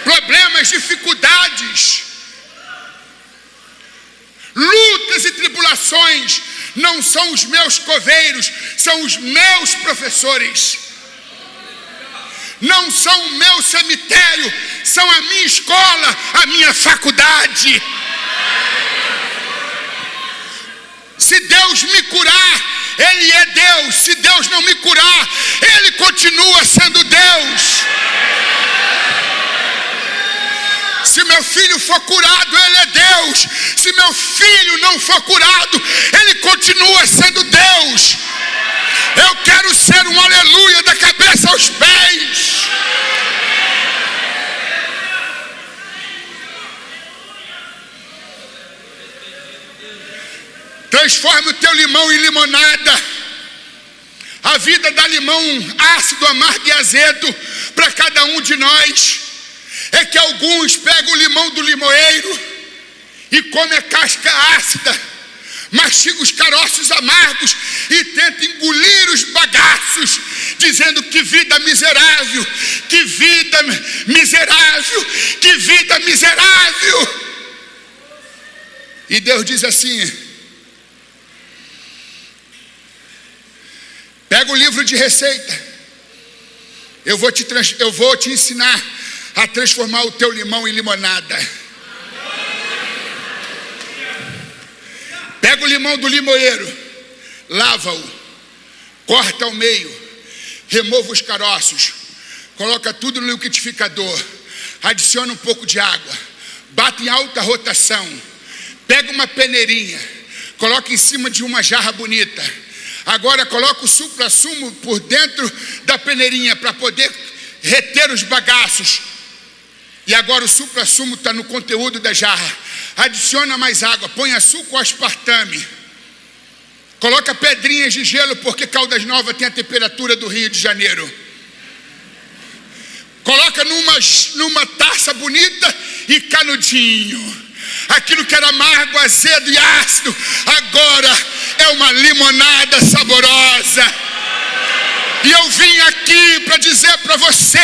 Problemas, dificuldades, lutas e tribulações não são os meus coveiros, são os meus professores. Não são o meu cemitério, são a minha escola, a minha faculdade. Se Deus me curar, Ele é Deus. Se Deus não me curar, Ele continua sendo Deus. Se meu filho for curado, Ele é Deus. Se meu filho não for curado, Ele continua sendo Deus. Eu quero ser um aleluia da cabeça aos pés. Transforme o teu limão em limonada. A vida dá limão ácido, amargo e azedo para cada um de nós. É que alguns pegam o limão do limoeiro e comem a casca ácida, mastigam os caroços amargos e tentam engolir os bagaços, dizendo que vida miserável, que vida miserável, que vida miserável. E Deus diz assim: pega o livro de receita, eu vou te ensinar a transformar o teu limão em limonada. Pega o limão do limoeiro, lava-o, corta ao meio, remova os caroços, coloca tudo no liquidificador, adiciona um pouco de água, bate em alta rotação, pega uma peneirinha, coloca em cima de uma jarra bonita. Agora coloca o supra-sumo por dentro da peneirinha para poder reter os bagaços. E agora o supra-sumo está no conteúdo da jarra. Adiciona mais água, põe açúcar ou aspartame. Coloca pedrinhas de gelo, porque Caldas Novas tem a temperatura do Rio de Janeiro. Coloca numa taça bonita e canudinho. Aquilo que era amargo, azedo e ácido, agora é uma limonada saborosa. E eu vim aqui para dizer para você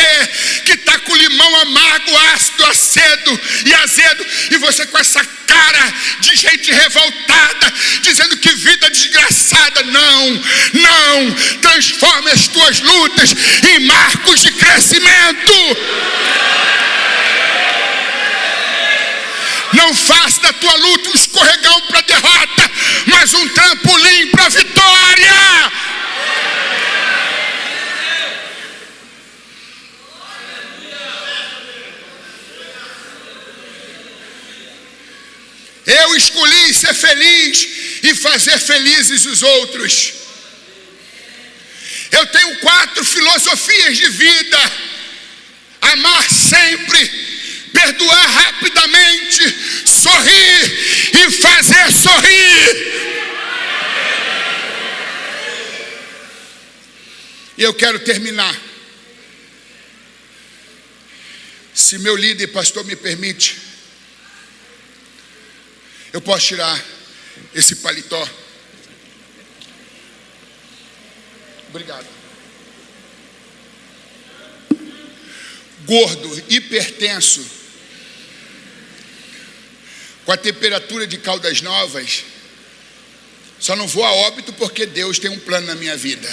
que está com limão amargo, ácido, e azedo, e você com essa cara de gente revoltada, dizendo que vida desgraçada. Não, transforme as tuas lutas em marcos de crescimento. Não faça da tua luta um escorregão para a derrota, mas um trampolim para a vitória. Eu escolhi ser feliz e fazer felizes os outros. Eu tenho 4 filosofias de vida: amar sempre, perdoar rapidamente, sorrir e fazer sorrir. E eu quero terminar. Se meu líder, pastor, me permite, eu posso tirar esse paletó. Obrigado. Gordo, hipertenso, com a temperatura de Caldas Novas, só não vou a óbito porque Deus tem um plano na minha vida.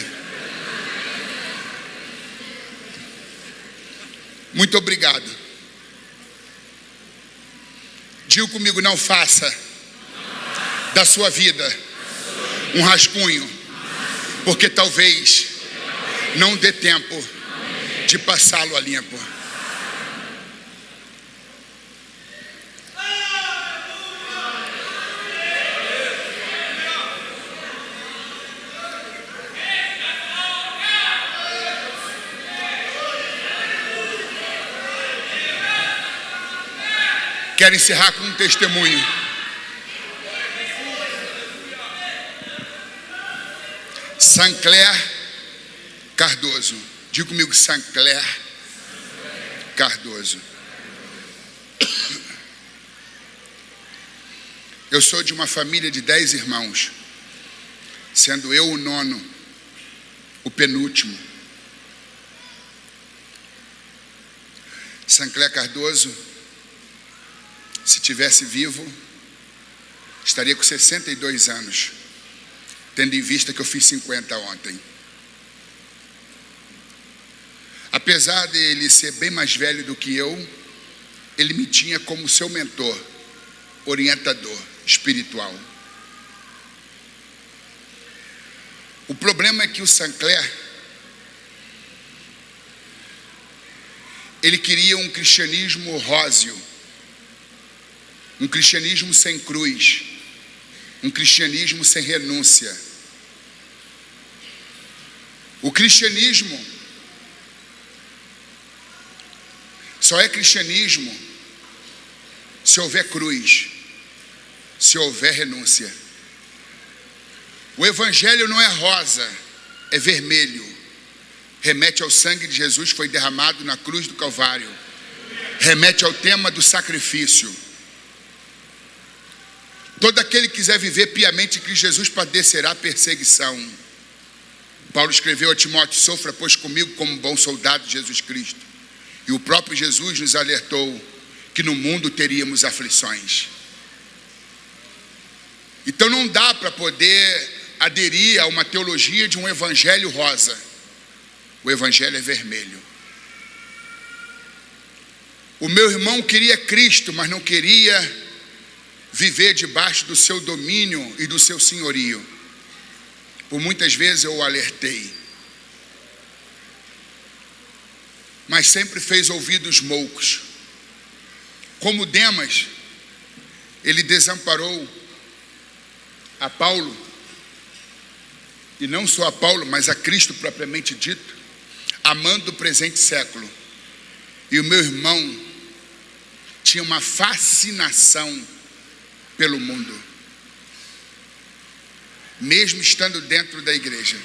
Muito obrigado. Diga comigo, não faça da sua vida um rascunho, porque talvez não dê tempo de passá-lo a limpo. Quero encerrar com um testemunho. Sancler Cardoso. Diga comigo, Sancler Cardoso. Eu sou de uma família de 10 irmãos, sendo eu o nono, o penúltimo. Sancler Cardoso, se tivesse vivo, estaria com 62 anos, tendo em vista que eu fiz 50 ontem. Apesar de ele ser bem mais velho do que eu, ele me tinha como seu mentor, orientador espiritual. O problema é que o Sancler, ele queria um cristianismo róseo, um cristianismo sem cruz, um cristianismo sem renúncia. O cristianismo só é cristianismo se houver cruz, se houver renúncia. O evangelho não é rosa, é vermelho. Remete ao sangue de Jesus que foi derramado na cruz do Calvário. Remete ao tema do sacrifício. Todo aquele que quiser viver piamente em Cristo Jesus padecerá perseguição. Paulo escreveu a Timóteo: sofra, pois, comigo como um bom soldado de Jesus Cristo. E o próprio Jesus nos alertou que no mundo teríamos aflições. Então não dá para poder aderir a uma teologia de um evangelho rosa. O evangelho é vermelho. O meu irmão queria Cristo, mas não queria viver debaixo do seu domínio e do seu senhorio. Por muitas vezes eu o alertei, mas sempre fez ouvidos moucos. Como Demas, ele desamparou a Paulo, e não só a Paulo, mas a Cristo propriamente dito, amando o presente século. E o meu irmão tinha uma fascinação pelo mundo, mesmo estando dentro da igreja.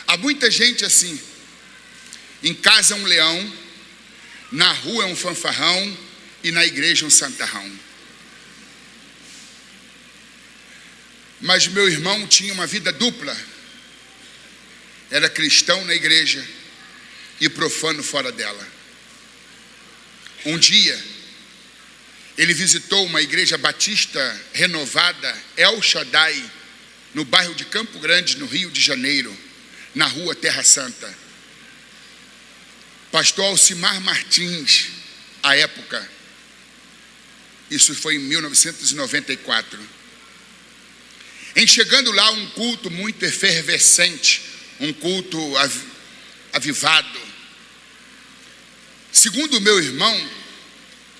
Há muita gente assim. Em casa é um leão, na rua é um fanfarrão e na igreja é um santarrão. Mas meu irmão tinha uma vida dupla. Era cristão na igreja e profano fora dela. Um dia ele visitou uma igreja batista renovada, El Shaddai, no bairro de Campo Grande, no Rio de Janeiro, na rua Terra Santa. Pastor Alcimar Martins, à época, isso foi em 1994. Em chegando lá, um culto muito efervescente, um culto avivado. Segundo o meu irmão,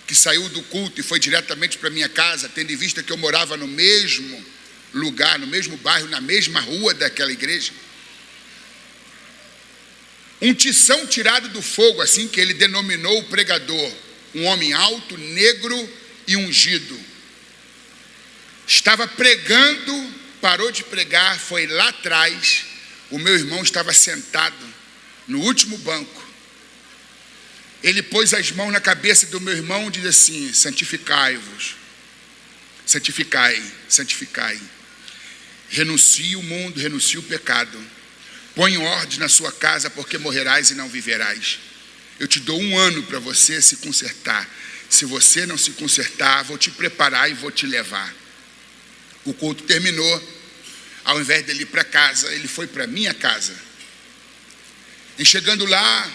que saiu do culto e foi diretamente para minha casa, tendo em vista que eu morava no mesmo lugar, no mesmo bairro, na mesma rua daquela igreja, um tição tirado do fogo, assim que ele denominou o pregador, um homem alto, negro e ungido, estava pregando, parou de pregar, foi lá atrás. O meu irmão estava sentado no último banco Ele pôs as mãos na cabeça do meu irmão e diz assim: santificai-vos, santificai, santificai. Renuncie o mundo, renuncie o pecado. Põe ordem na sua casa, porque morrerás e não viverás. Eu te dou 1 ano para você se consertar. Se você não se consertar, vou te preparar e vou te levar. O culto terminou. Ao invés dele ir para casa, ele foi para minha casa. E chegando lá,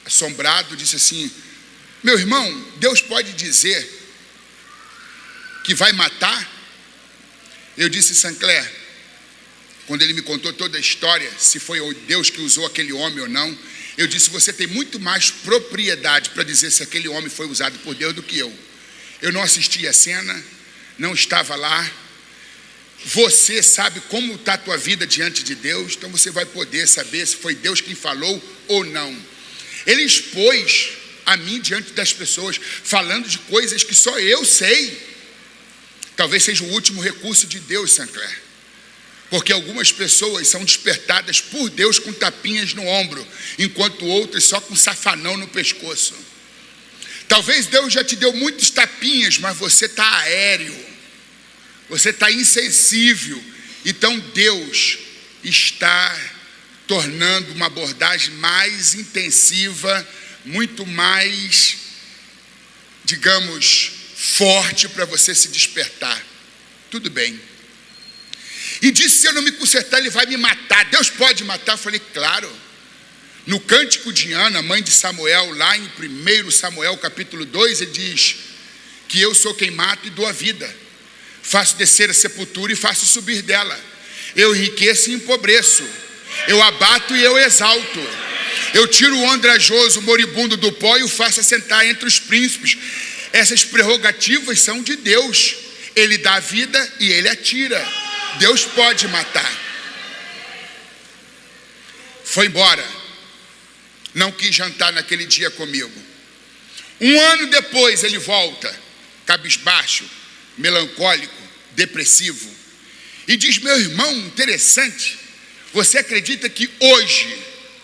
assombrado, disse assim: meu irmão, Deus pode dizer que vai matar? Eu disse: Sancler, quando ele me contou toda a história, se foi Deus que usou aquele homem ou não, eu disse: você tem muito mais propriedade para dizer se aquele homem foi usado por Deus do que eu. Eu não assisti a cena, não estava lá. Você sabe como está a tua vida diante de Deus, então você vai poder saber se foi Deus quem falou ou não. Ele expôs a mim diante das pessoas, falando de coisas que só eu sei. Talvez seja o último recurso de Deus, Sancler, porque algumas pessoas são despertadas por Deus com tapinhas no ombro, enquanto outras só com safanão no pescoço. Talvez Deus já te deu muitos tapinhas, mas você está aéreo, você está insensível. Então Deus está tornando uma abordagem mais intensiva, muito mais, digamos, forte para você se despertar. Tudo bem. E disse: se eu não me consertar, ele vai me matar. Deus pode matar? Eu falei: claro. No Cântico de Ana, mãe de Samuel, lá em 1 Samuel capítulo 2, ele diz que eu sou quem mato e dou a vida. Faço descer a sepultura e faço subir dela. Eu enriqueço e empobreço. Eu abato e eu exalto. Eu tiro o andrajoso, o moribundo do pó e o faço assentar entre os príncipes. Essas prerrogativas são de Deus. Ele dá a vida e ele a tira. Deus pode matar. Foi embora. Não quis jantar naquele dia comigo. 1 ano depois ele volta, cabisbaixo, melancólico, depressivo, e diz: meu irmão, interessante, você acredita que hoje,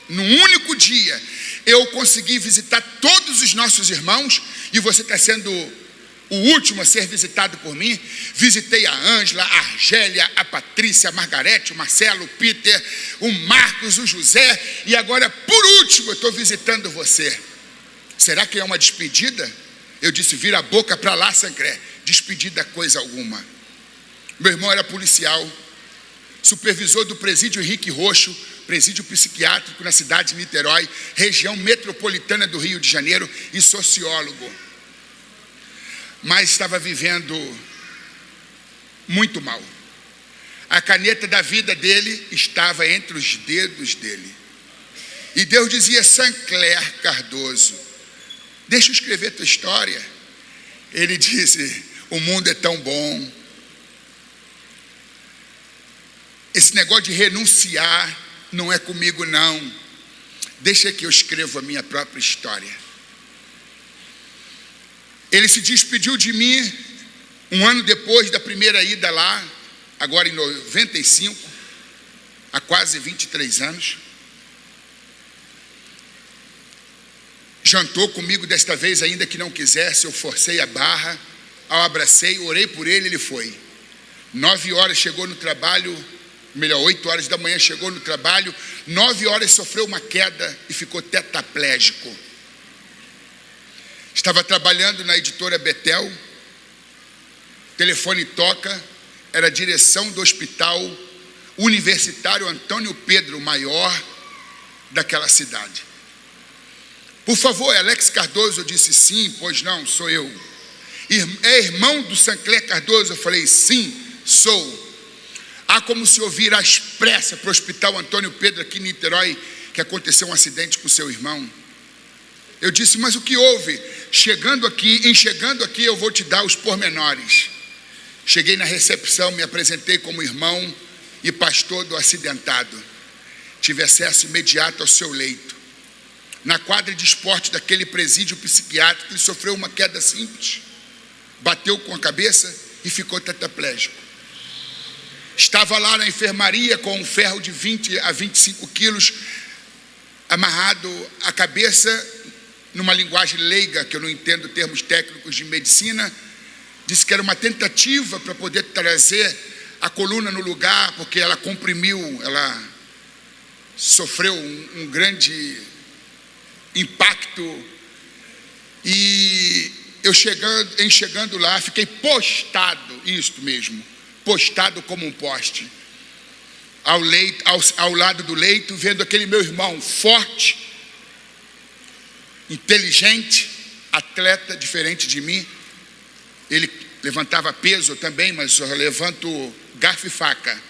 num único dia, eu consegui visitar todos os nossos irmãos e você está sendo o último a ser visitado por mim? Visitei a Ângela, a Argélia, a Patrícia, a Margarete, o Marcelo, o Peter, o Marcos, o José, e agora, por último, eu estou visitando você. Será que é uma despedida? Eu disse: vira a boca para lá, Sancler. Despedida coisa alguma. Meu irmão era policial, supervisor do presídio Henrique Roxo, presídio psiquiátrico na cidade de Niterói, região metropolitana do Rio de Janeiro, e sociólogo. Mas estava vivendo muito mal. A caneta da vida dele estava entre os dedos dele. E Deus dizia: Sancler Cardoso, deixa eu escrever tua história. Ele disse: o mundo é tão bom. Esse negócio de renunciar não é comigo não. Deixa que eu escrevo a minha própria história. Ele se despediu de mim 1 ano depois da primeira ida lá, agora em 95, há quase 23 anos. Jantou comigo desta vez, ainda que não quisesse, eu forcei a barra. Ao abracei, orei por ele, ele foi. 9 horas chegou no trabalho, 8 horas da manhã chegou no trabalho, 9 horas sofreu uma queda e ficou tetraplégico. Estava trabalhando na editora Betel, o telefone toca, era a direção do hospital universitário Antônio Pedro, o maior daquela cidade. Por favor, Alex Cardoso? Eu disse: sim. Pois não, sou eu. É irmão do Sancler Cardoso? Eu falei: sim, sou. Há como se ouvir às pressas para o hospital Antônio Pedro aqui em Niterói, que aconteceu um acidente com seu irmão. Eu disse: mas o que houve? Chegando aqui, eu vou te dar os pormenores. Cheguei na recepção, me apresentei como irmão e pastor do acidentado. Tive acesso imediato ao seu leito. Na quadra de esporte daquele presídio psiquiátrico, ele sofreu uma queda simples, bateu com a cabeça e ficou tetraplégico. Estava lá na enfermaria com um ferro de 20 a 25 quilos amarrado à cabeça numa linguagem leiga, que eu não entendo termos técnicos de medicina, disse que era uma tentativa para poder trazer a coluna no lugar, porque ela comprimiu, ela sofreu um grande impacto. E eu chegando lá, fiquei postado, isto mesmo, postado como um poste, ao lado do leito, vendo aquele meu irmão forte, inteligente, atleta, diferente de mim. Ele levantava peso também, mas eu levanto garfo e faca.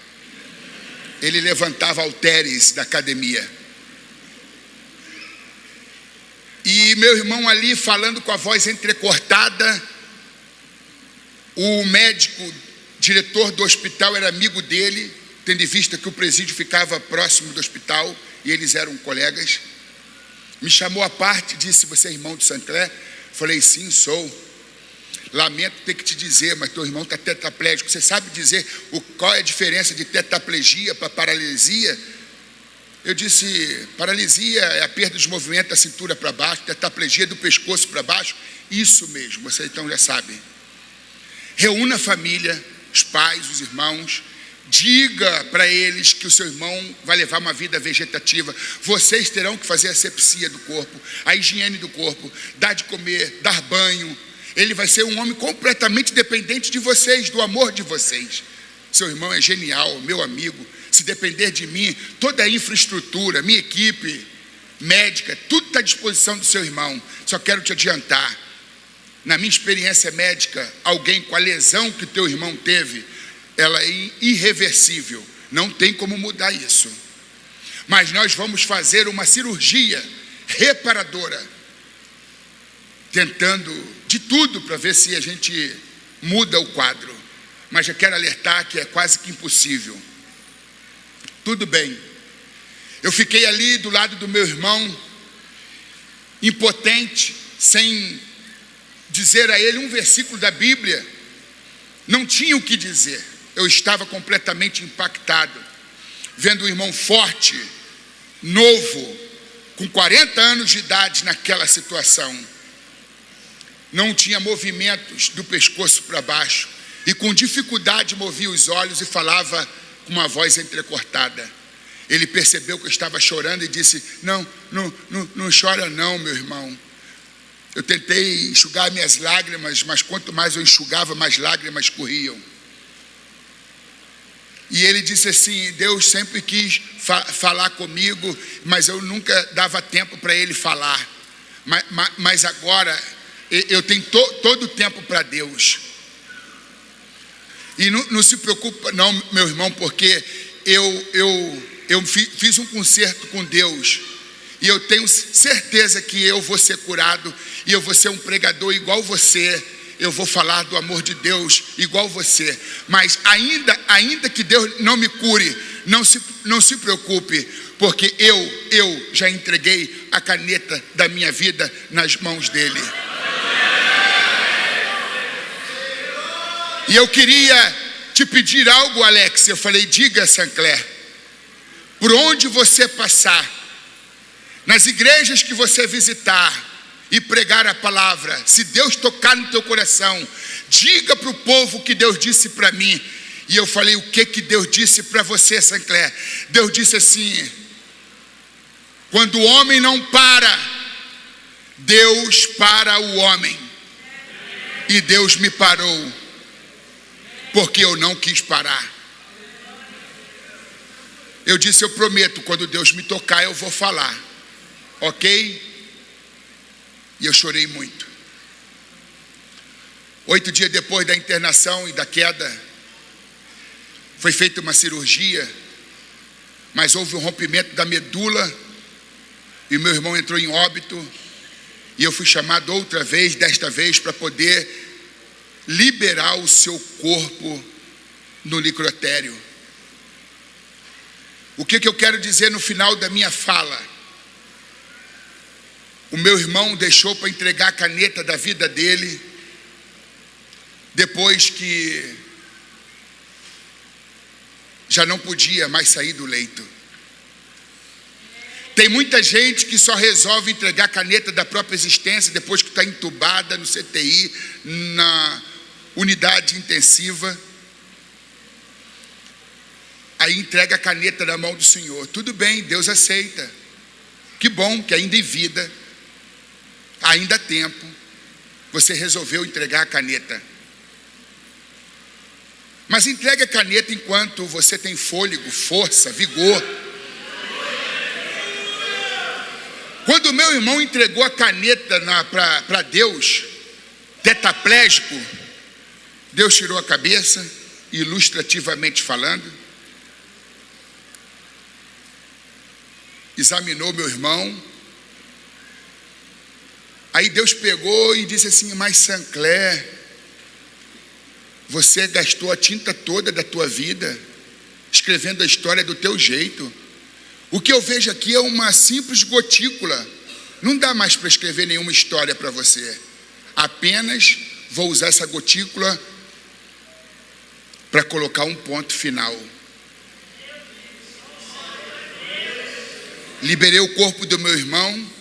Ele levantava halteres da academia. E meu irmão ali falando com a voz entrecortada. O médico, diretor do hospital, era amigo dele, tendo em vista que o presídio ficava próximo do hospital e eles eram colegas. Me chamou à parte e disse: você é irmão de Sancler? Falei: sim, sou. Lamento ter que te dizer, mas teu irmão está tetraplégico. Você sabe dizer qual é a diferença de tetraplegia para paralisia? Eu disse: paralisia é a perda dos movimentos da cintura para baixo, tetraplegia do pescoço para baixo. Isso mesmo, você então já sabe. Reúna a família, os pais, os irmãos, diga para eles que o seu irmão vai levar uma vida vegetativa. Vocês terão que fazer a asepsia do corpo, a higiene do corpo, dar de comer, dar banho. Ele vai ser um homem completamente dependente de vocês, do amor de vocês. Seu irmão é genial, meu amigo. Se depender de mim, toda a infraestrutura, minha equipe médica, tudo está à disposição do seu irmão. Só quero te adiantar, na minha experiência médica, alguém com a lesão que teu irmão teve, ela é irreversível, não tem como mudar isso. Mas nós vamos fazer uma cirurgia reparadora, tentando de tudo para ver se a gente muda o quadro. Mas já quero alertar que é quase que impossível. Tudo bem. Eu fiquei ali do lado do meu irmão, impotente, sem dizer a ele um versículo da Bíblia. Não tinha o que dizer. Eu estava completamente impactado, vendo um irmão forte, novo, com 40 anos de idade naquela situação. Não tinha movimentos do pescoço para baixo e com dificuldade movia os olhos e falava com uma voz entrecortada. Ele percebeu que eu estava chorando e disse: não chora não, meu irmão. Eu tentei enxugar minhas lágrimas, mas quanto mais eu enxugava, mais lágrimas corriam. E ele disse assim: Deus sempre quis falar comigo, mas eu nunca dava tempo para ele falar. Mas agora eu tenho todo o tempo para Deus. E não se preocupa não, meu irmão, porque eu fiz um concerto com Deus. E eu tenho certeza que eu vou ser curado. E eu vou ser um pregador igual você. Eu vou falar do amor de Deus igual você. Mas ainda que Deus não me cure, não se preocupe, porque eu já entreguei a caneta da minha vida nas mãos dele. E eu queria te pedir algo, Alex. Eu falei: diga, Sancler, por onde você passar, nas igrejas que você visitar e pregar a palavra, se Deus tocar no teu coração, diga para o povo o que Deus disse para mim. E eu falei: o que Deus disse para você, Sancler? Deus disse assim: quando o homem não para, Deus para o homem. E Deus me parou, porque eu não quis parar. Eu disse: eu prometo, quando Deus me tocar, eu vou falar. Ok? E eu chorei muito. 8 dias depois da internação e da queda, foi feita uma cirurgia, mas houve um rompimento da medula, e meu irmão entrou em óbito, e eu fui chamado outra vez, desta vez para poder liberar o seu corpo no necrotério. O que eu quero dizer no final da minha fala? O meu irmão deixou para entregar a caneta da vida dele, depois que já não podia mais sair do leito. Tem muita gente que só resolve entregar a caneta da própria existência depois que está entubada no CTI, na unidade intensiva. Aí entrega a caneta na mão do Senhor. Tudo bem, Deus aceita. Que bom que ainda em vida, ainda há tempo, você resolveu entregar a caneta. Mas entregue a caneta enquanto você tem fôlego, força, vigor. Quando o meu irmão entregou a caneta para Deus, tetraplégico, Deus tirou a cabeça, ilustrativamente falando, examinou meu irmão. Aí Deus pegou e disse assim: mas Sancler, você gastou a tinta toda da tua vida escrevendo a história do teu jeito. O que eu vejo aqui é uma simples gotícula. Não dá mais para escrever nenhuma história para você. Apenas vou usar essa gotícula para colocar um ponto final. Liberei o corpo do meu irmão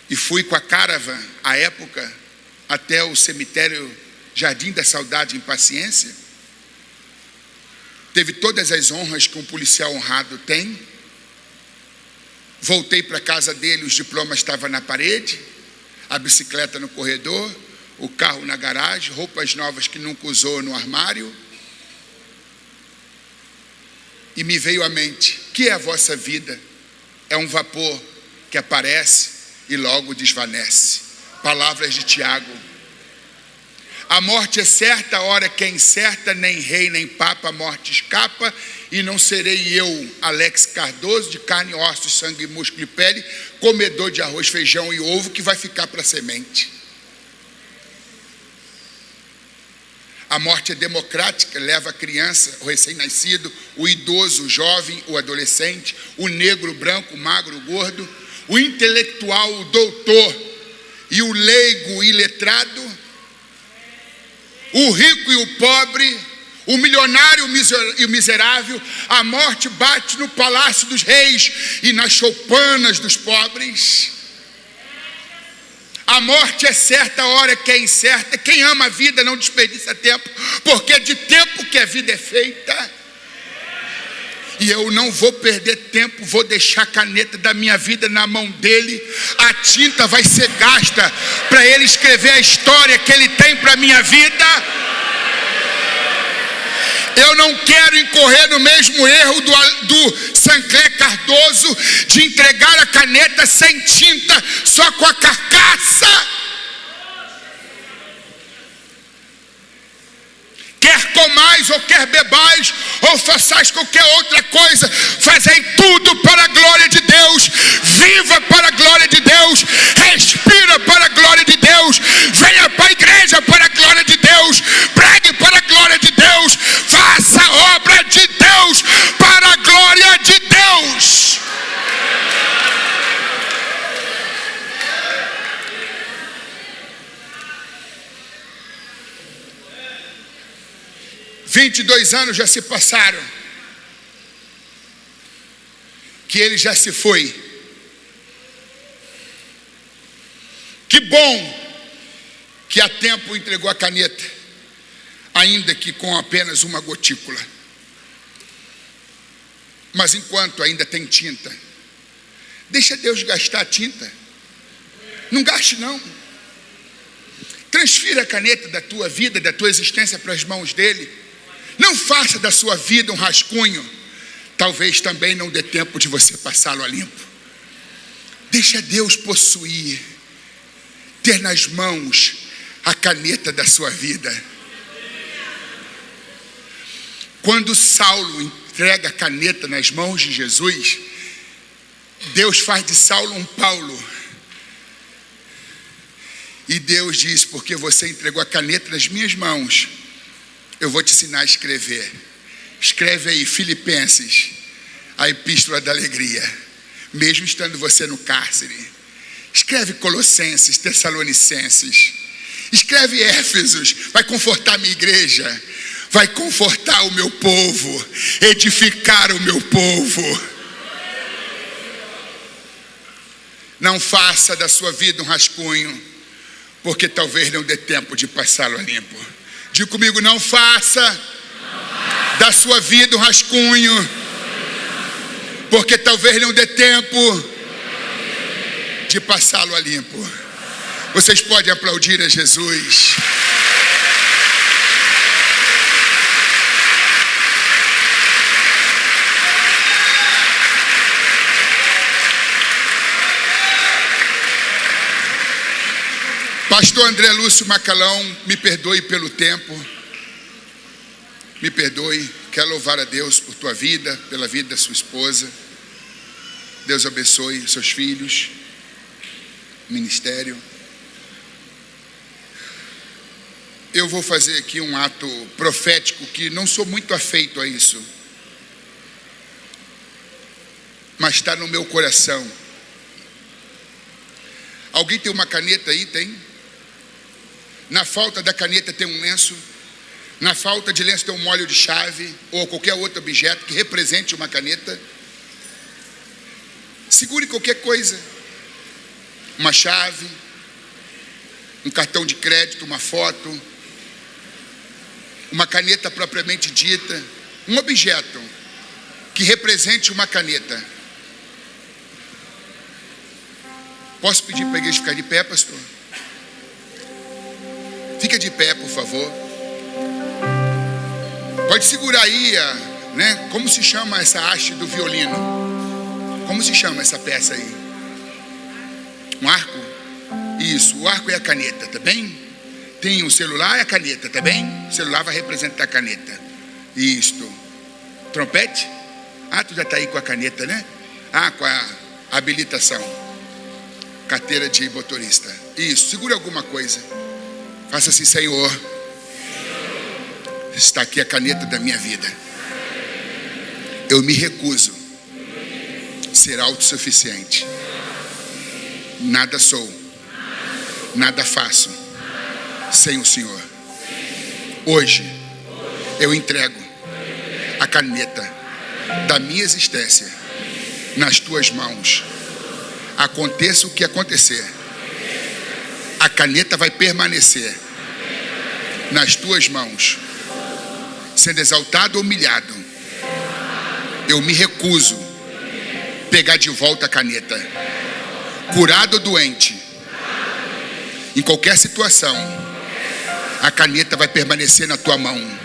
e fui com a caravan, à época, até o cemitério Jardim da Saudade, em Paciência. Teve todas as honras que um policial honrado tem. Voltei para a casa dele, os diplomas estavam na parede, a bicicleta no corredor, o carro na garagem, roupas novas que nunca usou no armário. E me veio à mente: que é a vossa vida? É um vapor que aparece e logo desvanece. Palavras de Tiago. A morte é certa, a hora que é incerta, nem rei nem papa a morte escapa, e não serei eu, Alex Cardoso, de carne, ossos, sangue, músculo e pele, comedor de arroz, feijão e ovo, que vai ficar para semente. A morte é democrática, leva a criança, o recém-nascido, o idoso, o jovem, o adolescente, o negro, o branco, o magro, o gordo, o intelectual, o doutor, e o leigo, o iletrado, o rico e o pobre, o milionário e o miserável. A morte bate no palácio dos reis e nas choupanas dos pobres. A morte é certa, a hora que é incerta. Quem ama a vida não desperdiça tempo, porque de tempo que a vida é feita. E eu não vou perder tempo, vou deixar a caneta da minha vida na mão dele. A tinta vai ser gasta para ele escrever a história que ele tem para a minha vida. Eu não quero incorrer no mesmo erro do Sancler Cardoso, de entregar a caneta sem tinta, só com a carcaça. Quer comais ou quer bebais, ou façais qualquer outra coisa, fazei tudo para a glória de Deus. Viva para a glória de Deus, respira para a glória de Deus, venha para a igreja para a glória de Deus, pregue para a glória de Deus, faça a obra de Deus para a glória de Deus. $22 anos já se passaram, que ele já se foi. Que bom que há tempo entregou a caneta, ainda que com apenas uma gotícula. Mas enquanto ainda tem tinta, deixa Deus gastar a tinta. Não gaste não. Transfira a caneta da tua vida, da tua existência para as mãos dele. Não faça da sua vida um rascunho. Talvez também não dê tempo de você passá-lo a limpo. Deixa Deus possuir, ter nas mãos a caneta da sua vida. Quando Saulo entrega a caneta nas mãos de Jesus, Deus faz de Saulo um Paulo. E Deus diz: porque você entregou a caneta nas minhas mãos, eu vou te ensinar a escrever. Escreve aí Filipenses, a epístola da alegria, mesmo estando você no cárcere. Escreve Colossenses, Tessalonicenses. Escreve Éfesos, vai confortar a minha igreja, vai confortar o meu povo, edificar o meu povo. Não faça da sua vida um rascunho, porque talvez não dê tempo de passá-lo a limpo. Diga comigo, não faça da sua vida um rascunho, porque talvez não dê tempo de passá-lo a limpo. Vocês podem aplaudir a Jesus. Pastor André Lúcio Macalão, me perdoe pelo tempo. Me perdoe. Quero louvar a Deus por tua vida, pela vida da sua esposa. Deus abençoe seus filhos, ministério. Eu vou fazer aqui um ato profético que não sou muito afeito a isso, mas está no meu coração. Alguém tem uma caneta aí? Tem? Na falta da caneta tem um lenço. Na falta de lenço tem um molho de chave ou qualquer outro objeto que represente uma caneta. Segure qualquer coisa. Uma chave, um cartão de crédito, uma foto, uma caneta propriamente dita, um objeto que represente uma caneta. Posso pedir para a igreja ficar de pé, pastor? Fica de pé, por favor. Pode segurar aí, né? Como se chama essa haste do violino? Como se chama essa peça aí? Um arco? Isso, o arco é a caneta, tá bem? Tem o celular e a caneta, tá bem? O celular vai representar a caneta. Isto. Trompete? Ah, tu já está aí com a caneta, né? Ah, com a habilitação. Carteira de motorista. Isso, segure alguma coisa. Faça assim, Senhor. Está aqui a caneta da minha vida. Eu me recuso a ser autossuficiente. Nada sou, nada faço sem o Senhor. Hoje eu entrego a caneta da minha existência nas tuas mãos. Aconteça o que acontecer, a caneta vai permanecer nas tuas mãos. Sendo exaltado ou humilhado, eu me recuso a pegar de volta a caneta. Curado ou doente, em qualquer situação, a caneta vai permanecer na tua mão.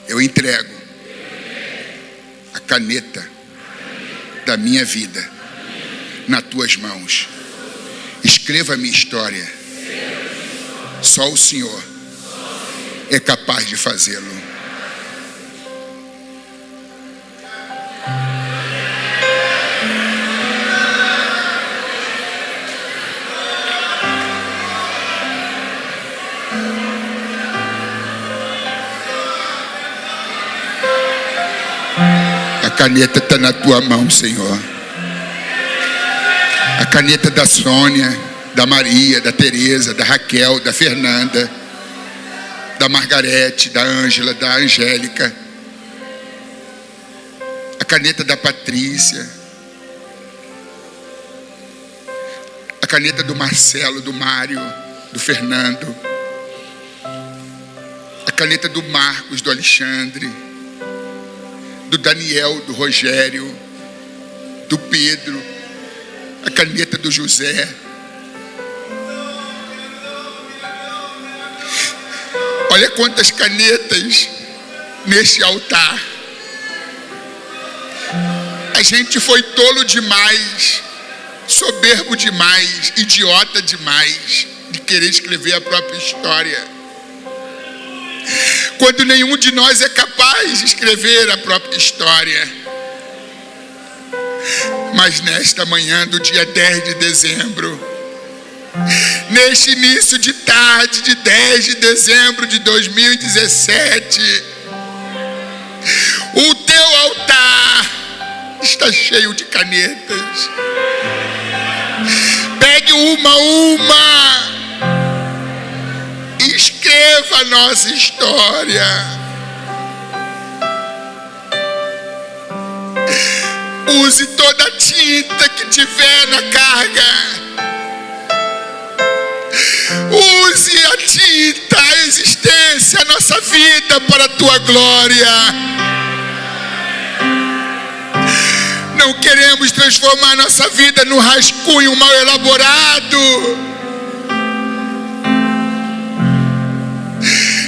Eu entrego a caneta da minha vida nas tuas mãos. Escreva a minha história. Só o Senhor é capaz de fazê-lo. A caneta está na tua mão, Senhor. A caneta da Sônia, da Maria, da Tereza, da Raquel, da Fernanda, da Margarete, da Ângela, da Angélica. A caneta da Patrícia. A caneta do Marcelo, do Mário, do Fernando. A caneta do Marcos, do Alexandre, do Daniel, do Rogério, do Pedro. A caneta do José. Olha quantas canetas neste altar. A gente foi tolo demais, soberbo demais, idiota demais de querer escrever a própria história, quando nenhum de nós é capaz de escrever a própria história. Mas nesta manhã do dia 10 de dezembro, neste início de tarde de 10 de dezembro de 2017, o teu altar está cheio de canetas. Pegue uma e escreva a nossa história. Use toda a tinta que tiver na carga. Use a tinta, a existência, a nossa vida para a tua glória. Não queremos transformar nossa vida num rascunho mal elaborado.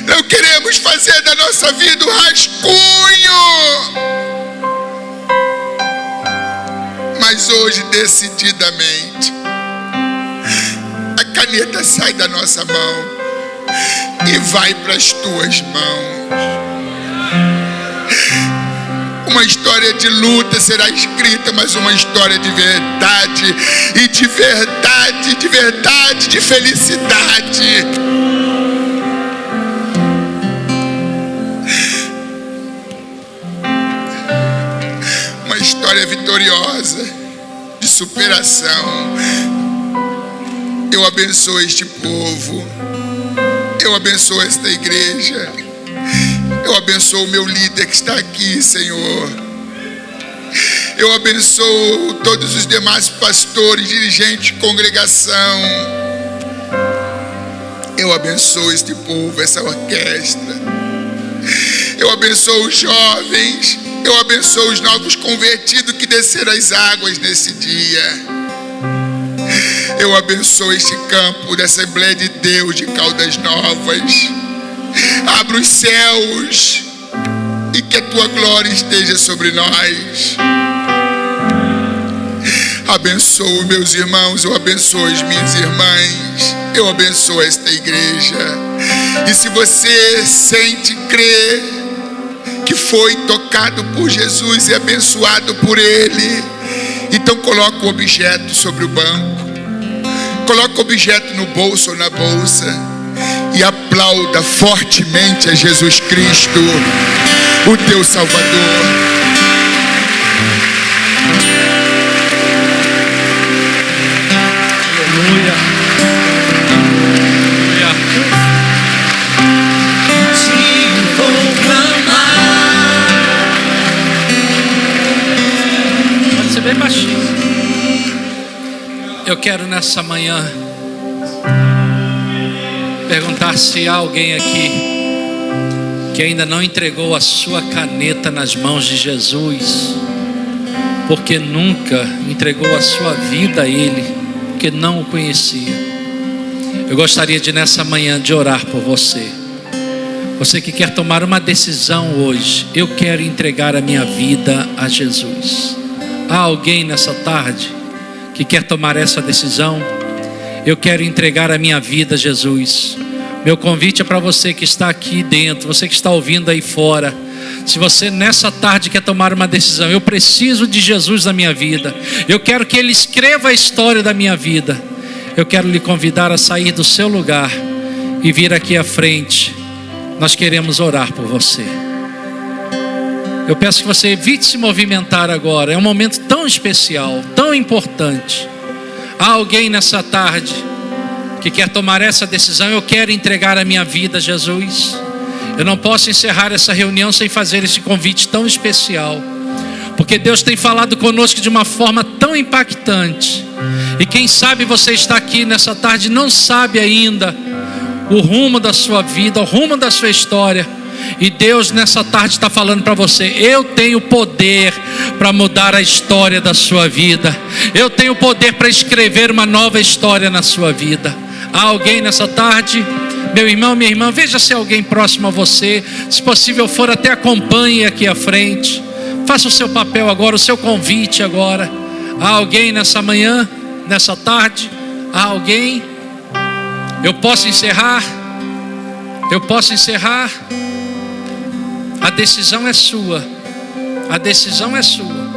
Não queremos fazer da nossa vida um rascunho. Mas hoje, decididamente, a caneta sai da nossa mão e vai para as tuas mãos. Uma história de luta será escrita, mas uma história de verdade, e de verdade, de verdade, de felicidade. Uma história vitoriosa, de superação. Eu abençoo este povo, eu abençoo esta igreja, eu abençoo o meu líder que está aqui, Senhor. Eu abençoo todos os demais pastores, dirigentes de congregação. Eu abençoo este povo, essa orquestra. Eu abençoo os jovens. Eu abençoo os novos convertidos que desceram as águas nesse dia. Eu abençoo este campo da Assembleia de Deus de Caldas Novas. Abra os céus e que a tua glória esteja sobre nós. Abençoo meus irmãos, eu abençoo as minhas irmãs, eu abençoo esta igreja. E se você sente crer que foi tocado por Jesus e abençoado por Ele, então coloca o objeto sobre o banco, coloca o objeto no bolso ou na bolsa e aplauda fortemente a Jesus Cristo, o teu Salvador. Aleluia. Pode ser bem baixinho. Eu quero nessa manhã perguntar se há alguém aqui que ainda não entregou a sua caneta nas mãos de Jesus, porque nunca entregou a sua vida a Ele, porque não o conhecia. Eu gostaria de nessa manhã de orar por você. Você que quer tomar uma decisão hoje, eu quero entregar a minha vida a Jesus. Há alguém nessa tarde que quer tomar essa decisão? Eu quero entregar a minha vida a Jesus. Meu convite é para você que está aqui dentro, você que está ouvindo aí fora. Se você nessa tarde quer tomar uma decisão, eu preciso de Jesus na minha vida, eu quero que Ele escreva a história da minha vida, eu quero lhe convidar a sair do seu lugar e vir aqui à frente. Nós queremos orar por você. Eu peço que você evite se movimentar agora. É um momento tão especial, tão importante. Há alguém nessa tarde que quer tomar essa decisão? Eu quero entregar a minha vida a Jesus. Eu não posso encerrar essa reunião sem fazer esse convite tão especial, porque Deus tem falado conosco de uma forma tão impactante. E quem sabe você está aqui nessa tarde e não sabe ainda o rumo da sua vida, o rumo da sua história. E Deus nessa tarde está falando para você: eu tenho poder para mudar a história da sua vida. Eu tenho poder para escrever uma nova história na sua vida. Há alguém nessa tarde? Meu irmão, minha irmã, veja se há alguém próximo a você. Se possível for, até acompanhe aqui à frente. Faça o seu papel agora, o seu convite agora. Há alguém nessa manhã, nessa tarde? Há alguém? Eu posso encerrar? Eu posso encerrar? A decisão é sua. A decisão é sua.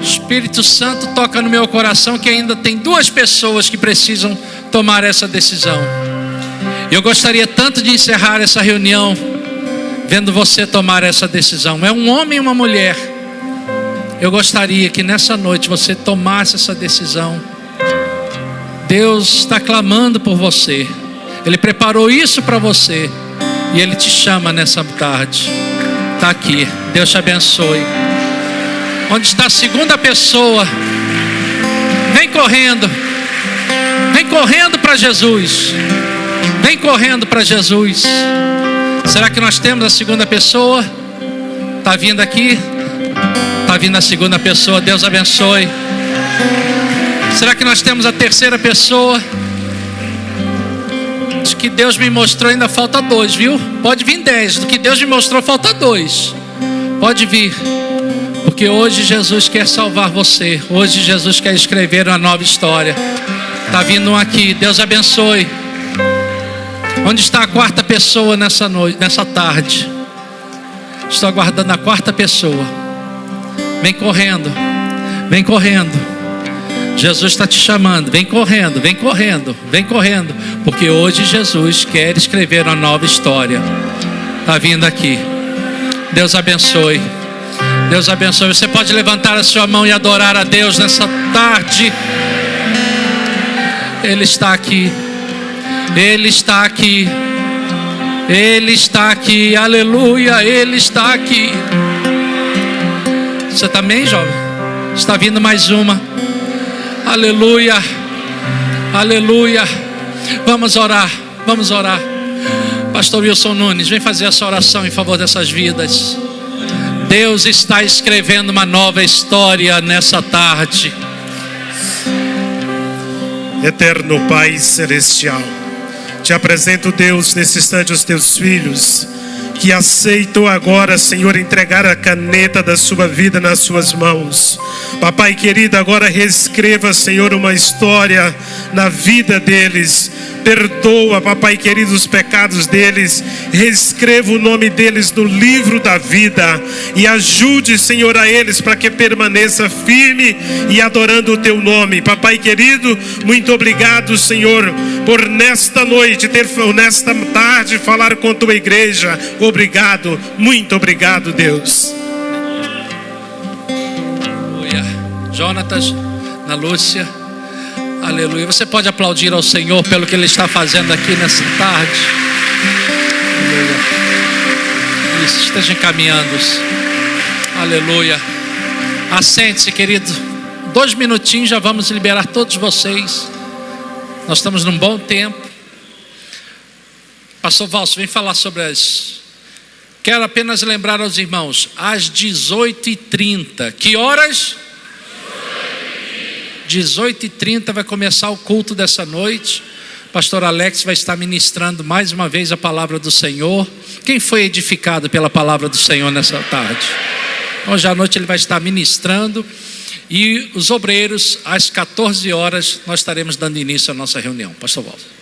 O Espírito Santo toca no meu coração que ainda tem duas pessoas que precisam tomar essa decisão. Eu gostaria tanto de encerrar essa reunião vendo você tomar essa decisão. É um homem e uma mulher. Eu gostaria que nessa noite você tomasse essa decisão. Deus está clamando por você. Ele preparou isso para você. E Ele te chama nessa tarde. Está aqui. Deus te abençoe. Onde está a segunda pessoa? Vem correndo. Vem correndo para Jesus. Vem correndo para Jesus. Será que nós temos a segunda pessoa? Está vindo aqui? Está vindo a segunda pessoa. Deus abençoe. Será que nós temos a terceira pessoa? Do que Deus me mostrou ainda falta 2, viu? Pode vir 10. Do que Deus me mostrou falta 2. Pode vir. Porque hoje Jesus quer salvar você. Hoje Jesus quer escrever uma nova história. Está vindo um aqui. Deus abençoe. Onde está a quarta pessoa nessa noite, nessa tarde? Estou aguardando a quarta pessoa. Vem correndo. Vem correndo. Jesus está te chamando. Vem correndo, vem correndo, vem correndo. Porque hoje Jesus quer escrever uma nova história. Está vindo aqui. Deus abençoe. Deus abençoe. Você pode levantar a sua mão e adorar a Deus nessa tarde. Ele está aqui. Ele está aqui. Ele está aqui. Aleluia. Ele está aqui. Você também, jovem? Está vindo mais uma. Aleluia. Aleluia. Vamos orar. Vamos orar. Pastor Wilson Nunes, vem fazer essa oração em favor dessas vidas. Deus está escrevendo uma nova história nessa tarde. Eterno Pai Celestial, te apresento, Deus, nesse instante os teus filhos que aceitam agora, Senhor, entregar a caneta da sua vida nas suas mãos. Papai querido, agora reescreva, Senhor, uma história na vida deles. Perdoa, Papai querido, os pecados deles. Reescreva o nome deles no livro da vida. E ajude, Senhor, a eles para que permaneça firme e adorando o teu nome. Papai querido, muito obrigado, Senhor, por nesta noite, nesta tarde, falar com a tua igreja. Obrigado, muito obrigado, Deus. Aleluia. Jonatas, Ana Lúcia. Aleluia. Você pode aplaudir ao Senhor pelo que Ele está fazendo aqui nessa tarde. Aleluia. Isso, esteja encaminhando-se. Aleluia. Assente-se, querido. 2 minutinhos, já vamos liberar todos vocês. Nós estamos num bom tempo. Pastor Valso, vem falar sobre as... Quero apenas lembrar aos irmãos, às 18h30. Que horas? 18h30 vai começar o culto dessa noite. Pastor Alex vai estar ministrando mais uma vez a palavra do Senhor. Quem foi edificado pela palavra do Senhor nessa tarde? Hoje à noite ele vai estar ministrando. E os obreiros, às 14 horas, nós estaremos dando início à nossa reunião. Pastor Walter.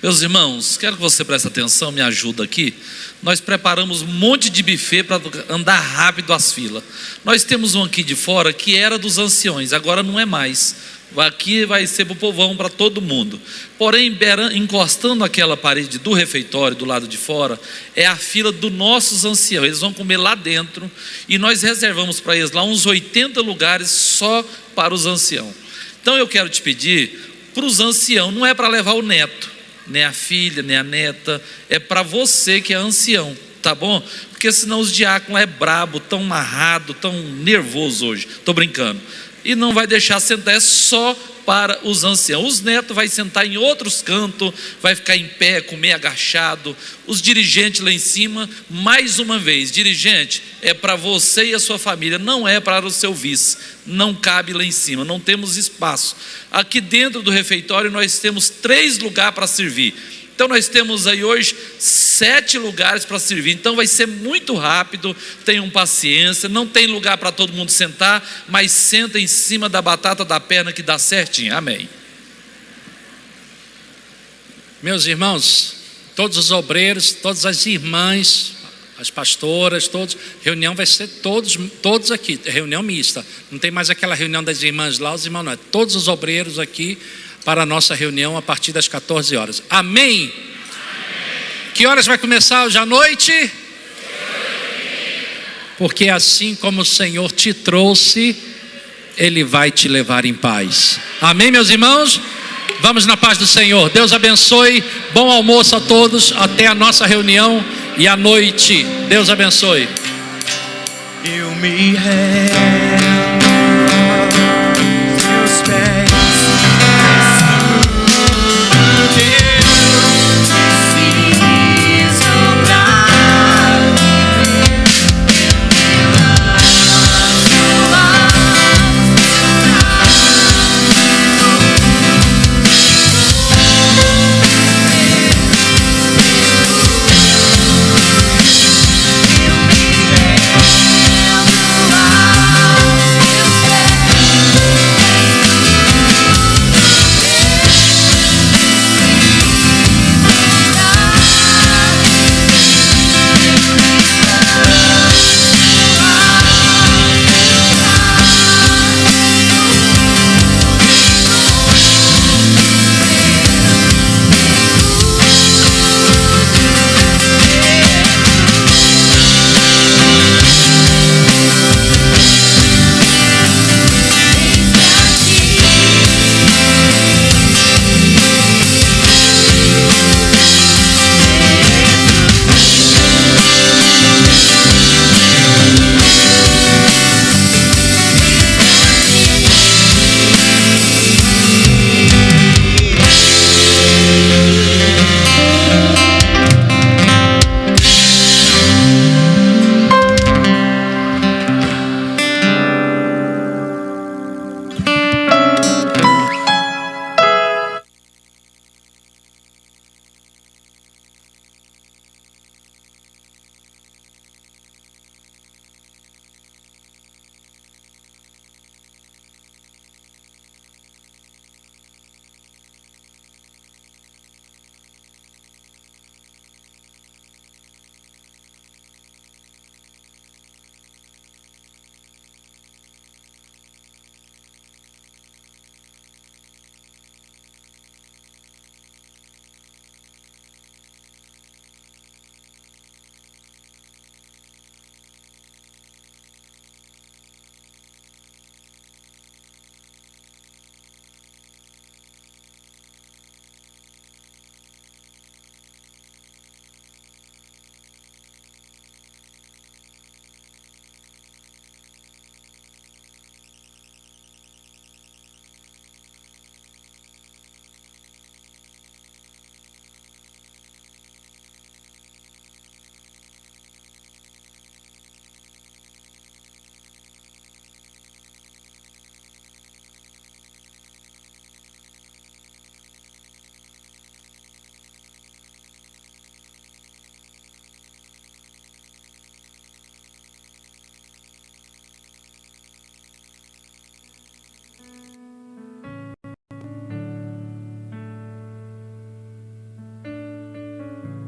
Meus irmãos, quero que você preste atenção, me ajuda aqui. Nós preparamos um monte de buffet para andar rápido as filas. Nós temos um aqui de fora que era dos anciões, agora não é mais. Aqui vai ser para o povão, para todo mundo. Porém, encostando aquela parede do refeitório, do lado de fora, é a fila dos nossos anciãos. Eles vão comer lá dentro e nós reservamos para eles lá uns 80 lugares só para os anciãos. Então eu quero te pedir, para os anciãos, não é para levar o neto, nem a filha, nem a neta, é para você que é ancião, tá bom? Porque senão os diáconos é brabo, tão amarrado, tão nervoso hoje, estou brincando. E não vai deixar sentar, é só para os anciãos. Os netos vai sentar em outros cantos, vai ficar em pé, comer agachado. Os dirigentes lá em cima, mais uma vez, dirigente, é para você e a sua família, não é para o seu vice, não cabe lá em cima, não temos espaço. Aqui dentro do refeitório nós temos 3 lugares para servir. Então nós temos aí hoje 7 lugares para servir. Então vai ser muito rápido, tenham paciência. Não tem lugar para todo mundo sentar, mas senta em cima da batata da perna que dá certinho. Amém. Meus irmãos, todos os obreiros, todas as irmãs, as pastoras, todos, reunião vai ser todos aqui, reunião mista. Não tem mais aquela reunião das irmãs lá, os irmãos não, é todos os obreiros aqui para a nossa reunião a partir das 14 horas. Amém? Amém. Que horas vai começar hoje à noite? Porque assim como o Senhor te trouxe, Ele vai te levar em paz. Amém, meus irmãos? Vamos na paz do Senhor. Deus abençoe. Bom almoço a todos. Até a nossa reunião e à noite. Deus abençoe. me have.